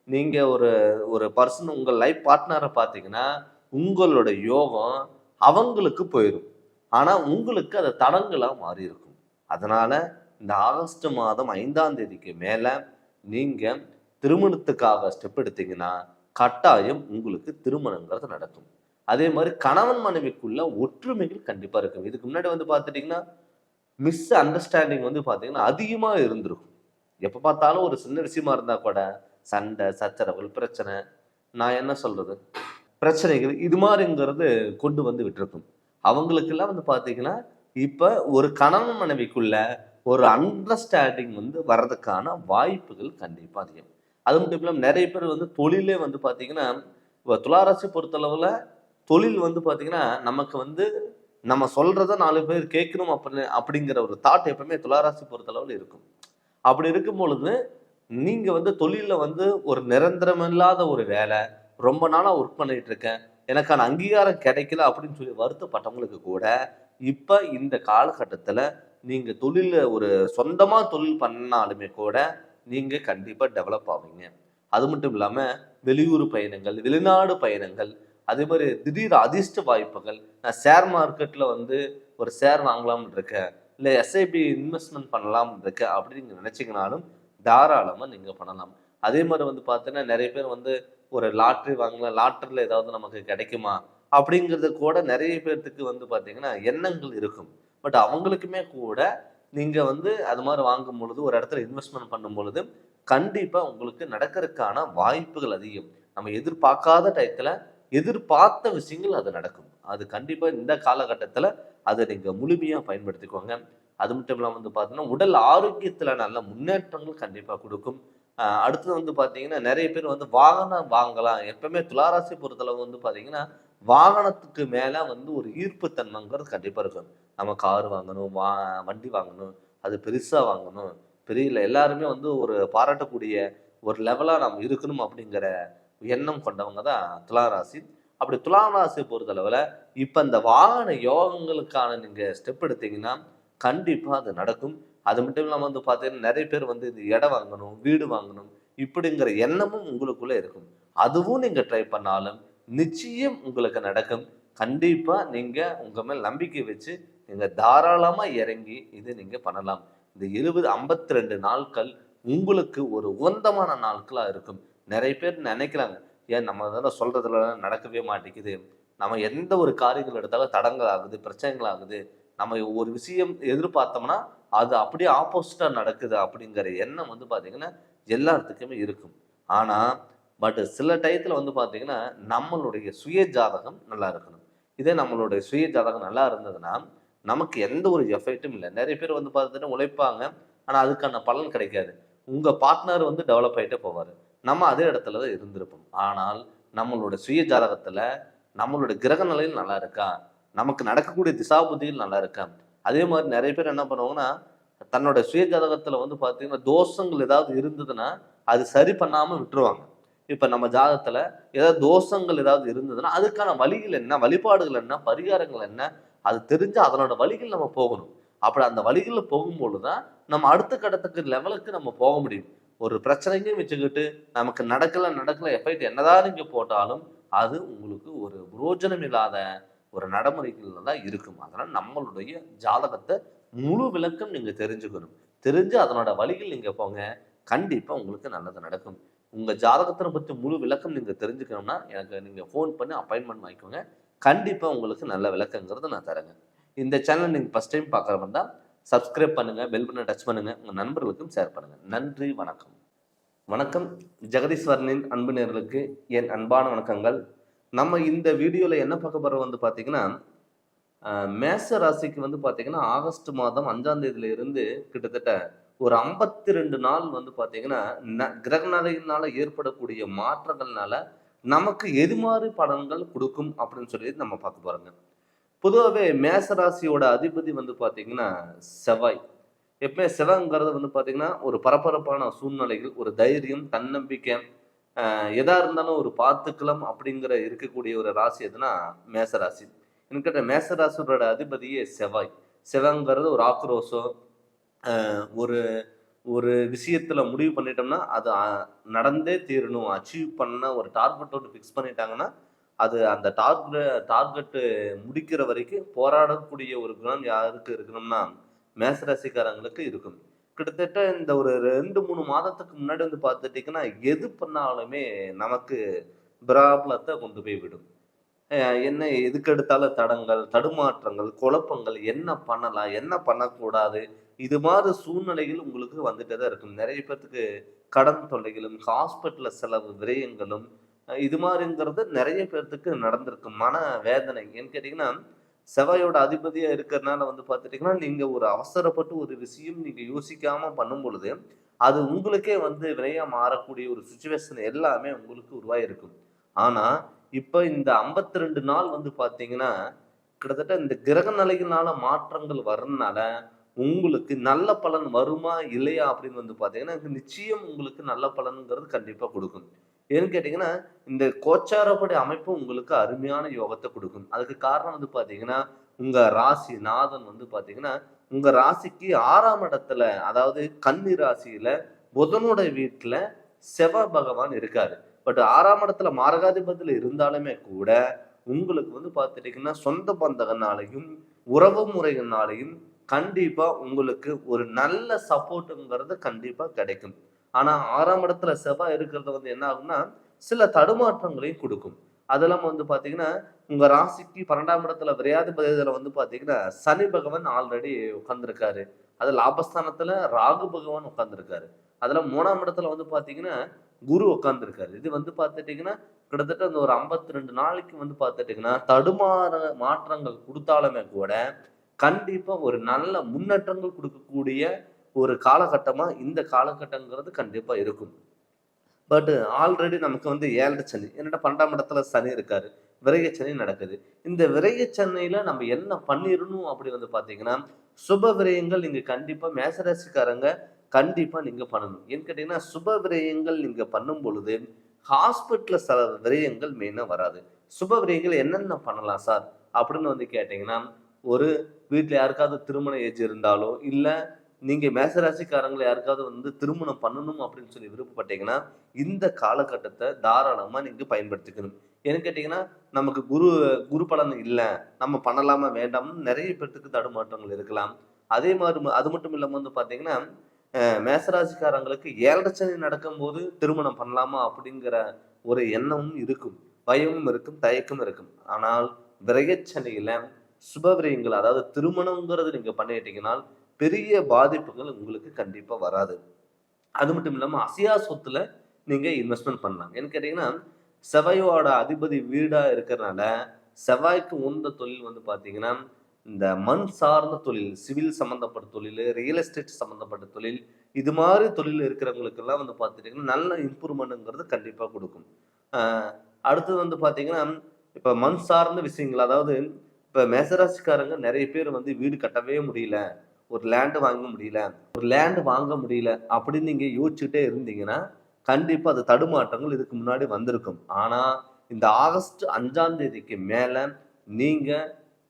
நீங்க ஒரு ஒரு பர்சன் உங்க லைஃப் பார்ட்னரை பார்த்தீங்கன்னா, உங்களோட யோகம் அவங்களுக்கு போயிரும். ஆனா உங்களுக்கு அது தடங்கலா மாறி இருக்கும். அதனால இந்த ஆகஸ்ட் மாதம் 5ஆம் தேதிக்கு மேல நீங்க திருமணத்துக்காக ஸ்டெப் எடுத்தீங்கன்னா, கட்டாயம் உங்களுக்கு திருமணங்கிறது நடக்கும். அதே மாதிரி கணவன் மனைவிக்குள்ள ஒற்றுமைகள் கண்டிப்பா இருக்கும். இதுக்கு முன்னாடி வந்து பார்த்துட்டீங்கன்னா, மிஸ் அண்டர்ஸ்டாண்டிங் வந்து பார்த்தீங்கன்னா அதிகமா இருந்திருக்கும். எப்ப பார்த்தாலும் ஒரு சின்ன விஷயமா இருந்தா கூட சண்டை, சச்சரவுகள், பிரச்சனை, நான் என்ன சொல்றது? பிரச்சனைகள் இது மாரிங்கிறது கொண்டு வந்து விட்டிருக்கும். அவங்களுக்கெல்லாம் வந்து பார்த்தீங்கன்னா, இப்ப ஒரு கணவன் மனைவிக்குள்ள ஒரு அண்டர்ஸ்டாண்டிங் வந்து வர்றதுக்கான வாய்ப்புகள் கண்டிப்பா அதிகம். அது மட்டும் இல்லாம நெறைய பேர் வந்து தொழிலே வந்து பார்த்தீங்கன்னா, இப்ப துளாராசி பொறுத்தளவுல தொழில் வந்து பார்த்தீங்கன்னா, நமக்கு வந்து நம்ம சொல்றத 4 பேர் கேட்கணும் அப்படிங்கிற ஒரு தாட் எப்பவுமே துளாராசி பொறுத்தளவுல இருக்கும். அப்படி இருக்கும் பொழுது, நீங்க வந்து தொழில்ல வந்து ஒரு நிரந்தரமில்லாத ஒரு வேலை, ரொம்ப நாளா ஒர்க் பண்ணிட்டு இருக்கேன். எனக்கான அங்கீகாரம் கிடைக்கல அப்படின்னு சொல்லி வருத்தப்பட்டவங்களுக்கு கூட, இப்ப இந்த காலகட்டத்துல நீங்க தொழில்ல ஒரு சொந்தமா தொழில் பண்ணாலுமே கூட, நீங்க கண்டிப்பா டெவலப் ஆவீங்க. அது மட்டும் இல்லாம, வெளியூர் பயணங்கள், வெளிநாடு பயணங்கள், அதே மாரி திடீர் அதிர்ஷ்ட வாய்ப்புகள். நான் ஷேர் மார்க்கெட்ல வந்து ஒரு ஷேர் வாங்கலாம்னு இருக்கேன். இல்ல எஸ்ஐபி இன்வெஸ்ட்மென்ட் பண்ணலாம்னு இருக்கேன் அப்படின்னு நீங்க நினைச்சீங்கனாலும், தாராளமா நீங்க பண்ணலாம். அதே மாரி வந்து பார்த்தீங்கன்னா, நெறைய பேர் வந்து ஒரு லாட்டரி வாங்கலாம். லாட்டரில ஏதாவது நமக்கு கிடைக்குமா? அப்படிங்கிறது கூட நெறைய பேத்துக்கு வந்து பார்த்தீங்கன்னா, எண்ணங்கள் இருக்கும். பட் அவங்களுக்குமே கூட நீங்க வந்து அது மாரி வாங்கும் பொழுது, ஒரு இடத்துல இன்வெஸ்ட்மென்ட் பண்ணும் பொழுது, கண்டிப்பா உங்களுக்கு நடக்கறதுக்கான வாய்ப்புகள் அதிகம். நம்ம எதிர்பார்க்காத டயத்துல, எதிர்பார்த்த விஷயங்கள் அது நடக்கும். அது கண்டிப்பா இந்த காலகட்டத்துல அத நீங்க முழுமையா பயன்படுத்திக்கோங்க. அது மட்டும் இல்லாம வந்து பார்த்தீங்கன்னா, உடல் ஆரோக்கியத்துல நல்ல முன்னேற்றங்கள் கண்டிப்பா குடுக்கும். அடுத்தது வந்து பார்த்தீங்கன்னா, நெறைய பேர் வந்து வாகனம் வாங்கலாம். எப்பவுமே துளாராசி பொறுத்தளவு வந்து பார்த்தீங்கன்னா, வாகனத்துக்கு மேல வந்து ஒரு ஈர்ப்பு தன்மைங்கிறது கண்டிப்பா இருக்கும். நம்ம கார் வாங்கணும், வண்டி வாங்கணும், அது பெருசா வாங்கணும். பெரிய எல்லாருமே வந்து ஒரு பாராட்டக்கூடிய ஒரு லெவலா நம்ம இருக்கணும் அப்படிங்கிற எண்ணம் கொண்டவங்க தான் துளாராசி. அப்படி துலாம் ராசியை பொறுத்தளவுல, இப்ப இந்த வாகன யோகங்களுக்கான நீங்க ஸ்டெப் எடுத்தீங்கன்னா, கண்டிப்பா அது நடக்கும். அது மட்டும் இல்லாம வந்து பார்த்தீங்கன்னா, நெறைய பேர் வந்து இந்த இடம் வாங்கணும், வீடு வாங்கணும், இப்படிங்கிற எண்ணமும் உங்களுக்குள்ள இருக்கும். அதுவும் நீங்க ட்ரை பண்ணாலும், நிச்சயம் உங்களுக்கு நடக்கும். கண்டிப்பா நீங்க உங்க மேல் நம்பிக்கை வச்சு, நீங்க தாராளமா இறங்கி இத நீங்க பண்ணலாம். இந்த 52 நாட்கள் உங்களுக்கு ஒரு உகந்தமான நாட்களா இருக்கும். நெறைய பேர் நெனைக்கிறாங்க, ஏன் நம்ம தான சொல்றதுல நடக்கவே மாட்டேங்குது. நம்ம எந்த ஒரு காரியங்கள் எடுத்தாலும் தடங்கல் ஆகுது, பிரச்சனைகள் ஆகுது. நம்ம ஒரு விஷயம் எதிர்பார்த்தோம்னா, அது அப்படியே ஆப்போசிட்டா நடக்குது அப்படிங்கிற எண்ணம் வந்து பார்த்தீங்கன்னா, எல்லாத்துக்குமே இருக்கும். ஆனா, சில டயத்துல வந்து பார்த்தீங்கன்னா, நம்மளுடைய சுய ஜாதகம் நல்லா இருக்கணும். இதே நம்மளுடைய சுய ஜாதகம் நல்லா இருந்ததுன்னா, நமக்கு எந்த ஒரு எஃபெக்ட்டும் இல்ல. நெறைய பேர் வந்து பார்த்தீங்கன்னா உழைப்பாங்க. ஆனா, அதுக்கான பலன் கிடைக்காது. உங்க பார்ட்னர் வந்து டெவலப் ஆயிட்டே போவாரு. நம்ம அதே இடத்துல தான் இருந்திருப்போம். ஆனால், நம்மளோட சுய ஜாதகத்துல நம்மளோட கிரக நிலைகள் நல்லா இருக்கா? நமக்கு நடக்கக்கூடிய திசாபுத்திகள் நல்லா இருக்கா? அதே மாரி நெறைய பேர் என்ன பண்ணுவாங்கன்னா, தன்னோட சுய ஜாதகத்துல வந்து பார்த்தீங்கன்னா, தோஷங்கள் ஏதாவது இருந்ததுன்னா, அது சரி பண்ணாம விட்டுருவாங்க. இப்ப நம்ம ஜாதகத்துல ஏதாவது தோஷங்கள் ஏதாவது இருந்ததுன்னா, அதுக்கான வழிகள் என்ன? வழிபாடுகள் என்ன? பரிகாரங்கள் என்ன? அது தெரிஞ்சு அதனோட வழிகள் நம்ம போகணும். அப்படி அந்த வழிகள்ல போகும்பொழுது தான், நம்ம அடுத்த கட்டத்துக்கு லெவலுக்கு நம்ம போக முடியும். ஒரு பிரச்சனையும் வச்சுக்கிட்டு, நமக்கு நடக்கல எஃபெக்ட் என்னதான் நீங்க போட்டாலும், அது உங்களுக்கு ஒரு புரோஜனம் இல்லாத ஒரு நடைமுறைகள்ல தான் இருக்கும். அதனால நம்மளுடைய ஜாதகத்த முழு விளக்கம் நீங்க தெரிஞ்சுக்கணும். தெரிஞ்சு அதனோட வழிகள் நீங்க போங்க. கண்டிப்பா உங்களுக்கு நல்லது நடக்கும். உங்க ஜாதகத்த பத்தி முழு விளக்கம் நீங்க தெரிஞ்சுக்கணும்னா, எனக்கு நீங்க ஃபோன் பண்ணி அப்பாயின்ட்மென்ட் வாங்கிக்கோங்க. கண்டிப்பா உங்களுக்கு நல்ல விளக்கங்கிறத நான் தரேங்க. இந்த சேனல் நீங்க ஃபர்ஸ்ட் டைம் பார்க்குறவங்க இருந்தா, சப்ஸ்கிரைப் பண்ணுங்க, பெல் பட்டன டச் பண்ணுங்க. உங்க நண்பர்களுக்கும் ஷேர் பண்ணுங்க. நன்றி, வணக்கம். வணக்கம். ஜெகதீஸ்வரனின் அன்பு நேயர்களுக்கு என் அன்பான வணக்கங்கள். நம்ம இந்த வீடியோல என்ன பார்க்க போறோம் வந்து பார்த்தீங்கன்னா, மேஷ ராசிக்கு வந்து பார்த்தீங்கன்னா, ஆகஸ்ட் மாதம் 5ஆம் தேதியில இருந்து கிட்டத்தட்ட ஒரு 52 நாள் வந்து பார்த்தீங்கன்னா, கிரக நிலையினால ஏற்படக்கூடிய மாற்றங்கள்னால, நமக்கு எது மாரி பலன்கள் குடுக்கும் அப்படின்னு சொல்லி நம்ம பார்க்க போறோங்க. பொதுவாவே மேச ராசியோட அதிபதி வந்து பார்த்தீங்கன்னா, செவ்வாய். எப்பவுமே செவ்வாய்ங்கிறது வந்து பார்த்தீங்கன்னா, ஒரு பரபரப்பான சூழ்நிலைகள், ஒரு தைரியம், தன்னம்பிக்கை, எதா இருந்தாலும் ஒரு பார்த்துக்கலாம் அப்படிங்கிற இருக்கக்கூடிய ஒரு ராசி எதுனா மேச ராசி. எனக்கு கேட்ட மேச ராசியோட அதிபதியே செவ்வாய். செவ்வாய்ங்கிறது ஒரு ஆக்ரோஷம், ஒரு ஒரு விஷயத்துல முடிவு பண்ணிட்டோம்னா, அது நடந்தே தீரணும். அச்சீவ் பண்ண ஒரு டார்கெட் ஒண்ணு ஃபிக்ஸ் பண்ணிட்டாங்கன்னா, அது அந்த டார்கெட் முடிக்கிற வரைக்கும் போராடக்கூடிய ஒரு குணம் யாருக்கு இருக்கணும்னா, மேச ராசிக்காரங்களுக்கு இருக்கும். கிட்டத்தட்ட இந்த ஒரு 2, 3 மாதத்துக்கு முன்னாடி வந்து பார்த்துட்டீங்கன்னா, எது பண்ணாலுமே நமக்கு பிராப்ளத்த கொண்டு போய் விடும். என்ன எதுக்கெடுத்தாலும் தடங்கல், தடுமாற்றங்கள், குழப்பங்கள், என்ன பண்ணலாம்? என்ன பண்ணக்கூடாது? இது மாரி சூழ்நிலைகள் உங்களுக்கு வந்துட்டே தான் இருக்கும். நெறைய பேத்துக்கு கடன் தொல்லைகளும், ஹாஸ்பிட்டல்ல செலவு விரயங்களும், இது மாரிங்கிறது நெறைய பேத்துக்கு நடந்திருக்கு. மன வேதனை. ஏன்னு கேட்டீங்கன்னா, செவ்வாயோட அதிபதியா இருக்கிறனால வந்து பார்த்துட்டீங்கன்னா, நீங்க ஒரு அவசரப்பட்டு ஒரு விஷயம் நீங்க யோசிக்காம பண்ணும் பொழுது, அது உங்களுக்கே வந்து வினையா மாறக்கூடிய ஒரு சிச்சுவேஷன் எல்லாமே உங்களுக்கு உருவாகியிருக்கும். ஆனா, இப்ப இந்த 52 நாள் வந்து பார்த்தீங்கன்னா, கிட்டத்தட்ட இந்த கிரக நிலைகள்னால மாற்றங்கள் வர்றதுனால, உங்களுக்கு நல்ல பலன் வருமா? இல்லையா? அப்படின்னு வந்து பார்த்தீங்கன்னா, நிச்சயம் உங்களுக்கு நல்ல பலன்ங்கிறது கண்டிப்பா குடுக்கும். ஏன்னு கேட்டீங்கன்னா, இந்த கோச்சாரப்படி அமைப்பு உங்களுக்கு அருமையான யோகத்த குடுக்கும். அதுக்கு காரணம் வந்து பார்த்தீங்கன்னா, உங்க ராசி நாதன் வந்து பார்த்தீங்கன்னா, உங்க ராசிக்கு 6ஆம் இடத்துல, அதாவது கன்னி ராசியில புதனோட வீட்ல செவ்வாய் பகவான் இருக்காரு. பட் 6ஆம் இடத்துல மாரகாதிபதியில இருந்தாலுமே கூட, உங்களுக்கு வந்து பார்த்துட்டீங்கன்னா, சொந்த பந்தங்கனாலயும், உறவு முறைகள்னாலயும் கண்டிப்பா உங்களுக்கு ஒரு நல்ல சப்போர்ட்ங்கிறது கண்டிப்பா கிடைக்கும். ஆனா 6ஆம் இடத்துல செவ்வாய் இருக்கிறது வந்து என்ன ஆகும்னா, சில தடுமாற்றங்களையும் குடுக்கும். அதெல்லாம் வந்து பார்த்தீங்கன்னா, உங்க ராசிக்கு 12ஆம் இடத்துல விரையாதிபதியில வந்து பார்த்தீங்கன்னா, சனி பகவான் ஆல்ரெடி உட்கார்ந்திருக்காரு. அது லாபஸ்தானத்துல ராகு பகவான் உட்கார்ந்திருக்காரு. அதுல 3ஆம் இடத்துல வந்து பார்த்தீங்கன்னா, குரு உட்கார்ந்திருக்காரு. இது வந்து பார்த்துட்டீங்கன்னா, கிட்டத்தட்ட அந்த ஒரு 52 நாளைக்கு வந்து பார்த்துட்டீங்கன்னா, மாற்றங்கள் குடுத்தாலுமே கூட, கண்டிப்பா ஒரு நல்ல முன்னேற்றங்கள் குடுக்கக்கூடிய ஒரு காலகட்டமா இந்த காலகட்டங்கிறது கண்டிப்பா இருக்கும். பட் ஆல்ரெடி நமக்கு வந்து 7 சனி. என்னடா 12ஆம் இடத்துல சனி இருக்காரு. விரய சனி நடக்குது. இந்த விரய சனியில நம்ம என்ன பண்ணிரணும் அப்படி வந்து பார்த்தீங்கன்னா, சுப விரயங்கள் நீங்க கண்டிப்பா மேசராசிக்காரங்க கண்டிப்பா நீங்க பண்ணணும். ஏன்னு கேட்டீங்கன்னா, சுப விரயங்கள் நீங்க பண்ணும் பொழுது, ஹாஸ்பிட்டல்ல சில விரயங்கள் மெயினா வராது. சுப விரயங்கள் என்னென்ன பண்ணலாம் சார்? அப்படின்னு வந்து கேட்டீங்கன்னா, ஒரு வீட்ல யாருக்காவது திருமண ஏஜ் இருந்தாலோ, இல்ல நீங்க மேசராசிக்காரங்கள யாருக்காவது வந்து திருமணம் பண்ணணும் அப்படின்னு சொல்லி விருப்பப்பட்டீங்கன்னா, இந்த காலகட்டத்த தாராளமா நீங்க பயன்படுத்திக்கணும். ஏன்னு கேட்டீங்கன்னா, நமக்கு குரு குரு பலன் இல்ல. நம்ம பண்ணலாமா வேண்டாமான்னு நெறைய பேத்துக்கு தடுமாற்றங்கள் இருக்கலாம். அதே மாரி அது மட்டும் இல்லாம வந்து பார்த்தீங்கன்னா, மேசராசிக்காரங்களுக்கு 7 சனி நடக்கும்போது திருமணம் பண்ணலாமா அப்படிங்கிற ஒரு எண்ணமும் இருக்கும். பயமும் இருக்கும், தயக்கமும் இருக்கும். ஆனால் விரயச்சனியில சுபவிரயங்கள் அதாவது திருமணம்ங்கிறது நீங்க பண்ணிட்டீங்கன்னா, பெரிய பாதிப்புகள் உங்களுக்கு கண்டிப்பா வராது. அது மட்டும் இல்லாம அசையா சொத்துல நீங்க இன்வெஸ்ட்மென்ட் பண்ணலாம். ஏன்னு கேட்டீங்கன்னா, செவ்வாயோட அதிபதி வீடா இருக்கிறனால, செவ்வாய்க்கு உகந்த தொழில் வந்து பார்த்தீங்கன்னா, இந்த மண் சார்ந்த தொழில், சிவில் சம்மந்தப்பட்ட தொழிலு, ரியல் எஸ்டேட் சம்மந்தப்பட்ட தொழில், இது மாரி தொழில் இருக்கிறவங்களுக்கெல்லாம் வந்து பார்த்துட்டீங்கன்னா, நல்ல இம்ப்ரூவ்மெண்ட்ங்கிறது கண்டிப்பா குடுக்கும். அ அடுத்தது வந்து பார்த்தீங்கன்னா, இப்ப மண் சார்ந்த விஷயங்கள், அதாவது இப்ப மேசராசிக்காரங்க நெறைய பேர் வந்து வீடு கட்டவே முடியல. ஒரு லேண்ட் வாங்க முடியல அப்படின்னு நீங்க யோசிச்சுட்டே இருந்தீங்கன்னா, கண்டிப்பா அது தடுமாற்றங்கள் இதுக்கு முன்னாடி வந்திருக்கும். ஆனா, இந்த ஆகஸ்ட் 5ஆம் தேதிக்கு மேல நீங்க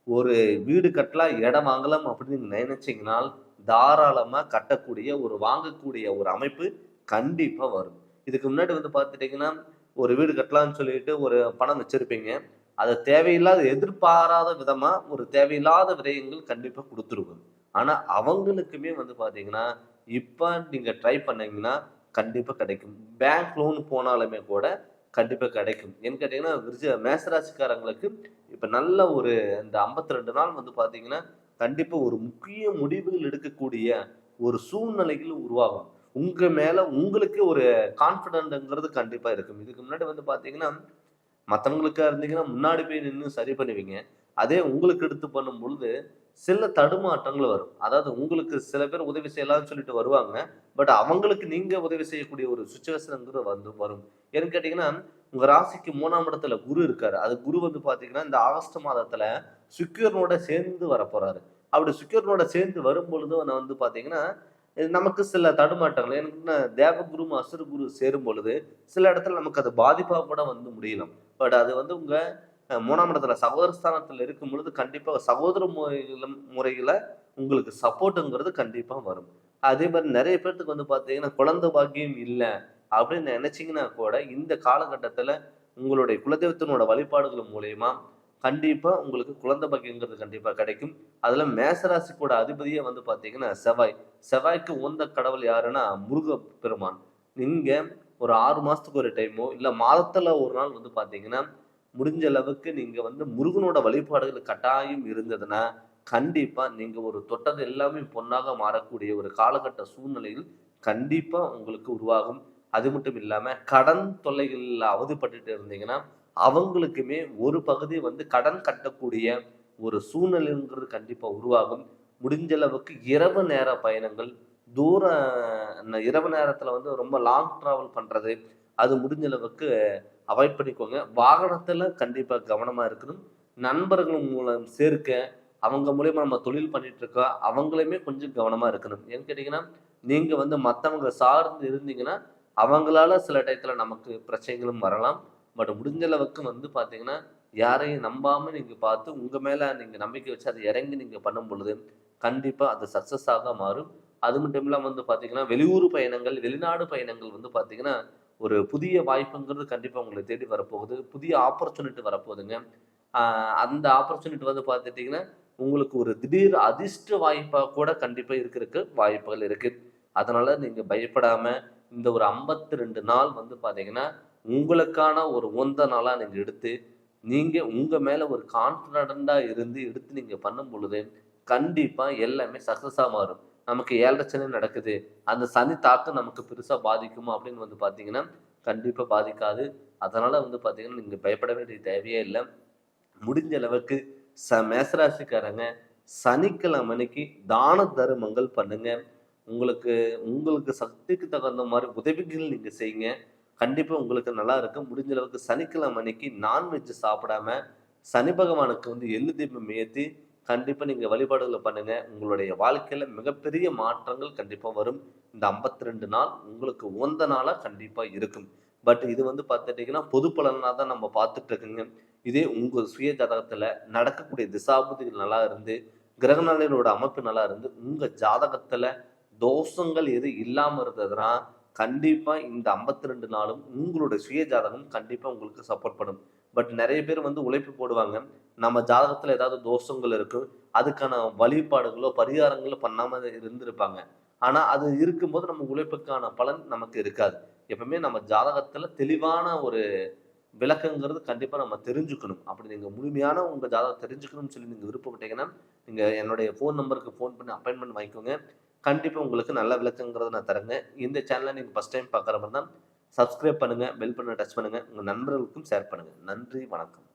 ஒரு வீடு கட்டலாம், இடம் வாங்கலாம் அப்படின்னு நினைச்சீங்கனால், தாராளமா கட்டக்கூடிய வாங்கக்கூடிய ஒரு அமைப்பு கண்டிப்பா வரும். இதுக்கு முன்னாடி வந்து பார்த்துட்டீங்கன்னா, ஒரு வீடு கட்டலாம்னு சொல்லிட்டு ஒரு பணம் வச்சிருப்பீங்க. அத தேவையில்லாத எதிர்பாராத விதமா ஒரு தேவையில்லாத விரயங்கள் கண்டிப்பா குடுத்துருக்கும். ஆனா, அவங்களுக்குமே வந்து பார்த்தீங்கன்னா, இப்ப நீங்க ட்ரை பண்ணீங்கன்னா, கண்டிப்பா கிடைக்கும். பேங்க் லோன் போனாலுமே கூட கண்டிப்பா கிடைக்கும். ஏன்னு கேட்டீங்கன்னா, மேச ராசிக்காரங்களுக்கு இப்ப நல்ல ஒரு இந்த 52 நாள் வந்து பார்த்தீங்கன்னா, கண்டிப்பா ஒரு முக்கிய முடிவுகள் எடுக்கக்கூடிய ஒரு சூழ்நிலைகள் உருவாகும். உங்க மேல உங்களுக்கு ஒரு கான்ஃபிடென்ட்ங்கிறது கண்டிப்பா இருக்கும். இதுக்கு முன்னாடி வந்து பார்த்தீங்கன்னா, மத்தவங்களுக்கா இருந்தீங்கன்னா, முன்னாடி போய் நின்னு சரி பண்ணுவீங்க. அதே உங்களுக்கு எடுத்து பண்ணும்பொழுது, சில தடுமாற்றங்கள் வரும். அதாவது உங்களுக்கு சில பேர் உதவி செய்யலாம்னு சொல்லிட்டு வருவாங்க. பட் அவங்களுக்கு நீங்க உதவி செய்யக்கூடிய ஒரு சிச்சுவேஷன்ங்கிறது வந்து வரும். ஏன்னு கேட்டீங்கன்னா, உங்க ராசிக்கு 3ஆம் இடத்துல குரு இருக்காரு. அது குரு வந்து பார்த்தீங்கன்னா, இந்த ஆகஸ்ட் மாதத்துல சுக்கிரனோட சேர்ந்து வரப்போறாரு. அப்படி சுக்கிரனோட சேர்ந்து வரும்பொழுது நான் வந்து பார்த்தீங்கன்னா, நமக்கு சில தடுமாற்றங்கள் ஏன்னா தேவகுரு, அசுரகுரு சேரும் பொழுது சில இடத்துல நமக்கு அது பாதிப்பா கூட வந்து முடியலாம். பட் அது வந்து உங்க 3ஆம் இடத்துல சகோதர ஸ்தானத்துல இருக்கும் பொழுது கண்டிப்பா சகோதர முறையில உங்களுக்கு சப்போர்ட்ங்கிறது கண்டிப்பா வரும். அதே மாரி நெறைய பேத்துக்கு வந்து பார்த்தீங்கன்னா, குழந்தை பாக்கியம் இல்ல அப்படின்னு நெனைச்சீங்கன்னா கூட, இந்த காலகட்டத்துல உங்களுடைய குலதெய்வத்தினோட வழிபாடுகள் மூலியமா கண்டிப்பா உங்களுக்கு குழந்தை பாக்கியங்கிறது கண்டிப்பா கிடைக்கும். அதுல மேச ராசிக்கோட அதிபதியே வந்து பார்த்தீங்கன்னா செவ்வாய். செவ்வாய்க்கு உகந்த கடவுள் யாருன்னா முருக பெருமான். நீங்க ஒரு 6 மாசத்துக்கு ஒரு டைமோ, இல்ல மாதத்துல ஒரு நாள் வந்து பார்த்தீங்கன்னா, முடிஞ்ச அளவுக்கு நீங்க வந்து முருகனோட வழிபாடுகள் கட்டாயம் இருந்ததுன்னா, கண்டிப்பா நீங்க ஒரு தொட்டது எல்லாமே பொன்னாக மாறக்கூடிய ஒரு காலகட்ட சூழ்நிலையில் கண்டிப்பா உங்களுக்கு உருவாகும். அது மட்டும் இல்லாம கடன் தொல்லைகள்ல அவதிப்பட்டுட்டு இருந்தீங்கன்னா, அவங்களுக்குமே ஒரு பகுதி வந்து கடன் கட்டக்கூடிய ஒரு சூழ்நிலைங்கிறது கண்டிப்பா உருவாகும். முடிஞ்ச அளவுக்கு இரவு நேர பயணங்கள், தூர இரவு நேரத்துல வந்து ரொம்ப லாங் டிராவல் பண்றது, அது முடிஞ்ச அளவுக்கு அவாய்ட் பண்ணிக்கோங்க. வாகனத்துல கண்டிப்பா கவனமா இருக்கணும். நண்பர்கள் மூலம் சேர்க்கை, அவங்க மூலியமா நம்ம தொழில் பண்ணிட்டு இருக்கோம். அவங்களையுமே கொஞ்சம் கவனமா இருக்கணும். ஏன்னு கேட்டீங்கன்னா, நீங்க வந்து மத்தவங்க சார்ந்து இருந்தீங்கன்னா, அவங்களால சில டயத்துல நமக்கு பிரச்சனைகளும் வரலாம். பட் முடிஞ்ச அளவுக்கு வந்து பார்த்தீங்கன்னா, யாரையும் நம்பாம நீங்க பார்த்து, உங்க மேல நீங்க நம்பிக்கை வச்சு அத இறங்கி நீங்க பண்ணும் பொழுது, கண்டிப்பா அது சக்சஸ் ஆக மாறும். அது மட்டும் இல்லாம வந்து பார்த்தீங்கன்னா, வெளியூர் பயணங்கள், வெளிநாடு பயணங்கள் வந்து பார்த்தீங்கன்னா, ஒரு புதிய வாய்ப்புங்கிறது கண்டிப்பா உங்கள தேடி வரப்போகுது. புதிய ஆப்பர்ச்சுனிட்டி வரப்போகுதுங்க. அ அந்த ஆப்பர்ச்சுனிட்டி வந்து பார்த்துட்டீங்கன்னா, உங்களுக்கு ஒரு திடீர் அதிர்ஷ்ட வாய்ப்பா கூட கண்டிப்பா இருக்கறக்கு வாய்ப்புகள் இருக்கு. அதனால நீங்க பயப்படாம, இந்த ஒரு 52 நாள் வந்து பார்த்தீங்கன்னா, உங்களுக்கான ஒரு உகந்த நாளா நீங்க எடுத்து, நீங்க உங்க மேல ஒரு கான்ஃபிடென்ட்டா இருந்து எடுத்து நீங்க பண்ணும் பொழுது, கண்டிப்பா எல்லாமே சக்சஸா மாறும். நமக்கு 7 சனி நடக்குது. அந்த சனி தாக்கம் நமக்கு பெருசா பாதிக்குமா? அப்படின்னு வந்து பார்த்தீங்கன்னா, கண்டிப்பா பாதிக்காது. அதனால வந்து பார்த்தீங்கன்னா, நீங்க பயப்பட வேண்டிய தேவையே இல்ல. முடிஞ்ச அளவுக்கு மேசராசிக்காரங்க சனிக்கிழமை அன்னைக்கு தான தருமங்கள் பண்ணுங்க. உங்களுக்கு உங்களுக்கு சக்திக்கு தகுந்த மாரி உதவிகள் நீங்க செய்யுங்க. கண்டிப்பா உங்களுக்கு நல்லா இருக்கும். முடிஞ்ச அளவுக்கு சனிக்கிழமை அன்னைக்கு நான்வெஜ் சாப்பிடாம, சனி பகவானுக்கு வந்து எள்ளு தீபம் ஏத்தி, கண்டிப்பா நீங்க வழிபாடுகள பண்ணுங்க. உங்களுடைய வாழ்க்கையில மிகப்பெரிய மாற்றங்கள் கண்டிப்பா வரும். இந்த 52 நாள் உங்களுக்கு உகந்த நாளா கண்டிப்பா இருக்கும். பட் இது வந்து பார்த்துட்டீங்கன்னா, பொது பலனா தான் நம்ம பார்த்துட்டு இருக்கோங்க. இதே உங்க சுய ஜாதகத்துல நடக்கக்கூடிய திசாபுத்திகள் நல்லா இருந்து, கிரகநிலைகளோட அமைப்பு நல்லா இருந்து, உங்க ஜாதகத்துல தோஷங்கள் எது இல்லாம இருந்ததுன்னா, கண்டிப்பா இந்த 52 நாளும் உங்களுடைய சுய ஜாதகம் கண்டிப்பா உங்களுக்கு சப்போர்ட் பண்ணும். பட் நெறைய பேர் வந்து உழைப்பு போடுவாங்க. நம்ம ஜாதகத்துல ஏதாவது தோஷங்கள் இருக்கும். அதுக்கான வழிபாடுகளோ, பரிகாரங்களோ பண்ணாம இருந்திருப்பாங்க. ஆனா, அது இருக்கும்போது நம்ம உழைப்புக்கான பலன் நமக்கு இருக்காது. எப்பவுமே நம்ம ஜாதகத்துல தெளிவான ஒரு விளக்கங்கிறது கண்டிப்பா நம்ம தெரிஞ்சுக்கணும். அப்படி நீங்க முழுமையான உங்க ஜாதகம் தெரிஞ்சுக்கணும்னு சொல்லி நீங்க விருப்பப்பட்டீங்கன்னா, நீங்க என்னுடைய ஃபோன் நம்பருக்கு ஃபோன் பண்ணி அப்பாயின்ட்மென்ட் வாங்கிக்கோங்க. கண்டிப்பா உங்களுக்கு நல்ல விளக்கங்கிறத நான் தரேங்க. இந்த சேனல நீங்க ஃபர்ஸ்ட் டைம் பார்க்குற மாரி இருந்தா, சப்ஸ்கிரைப் பண்ணுங்க, பெல் பட்டன டச் பண்ணுங்க. உங்க நண்பர்களுக்கும் ஷேர் பண்ணுங்க. நன்றி, வணக்கம்.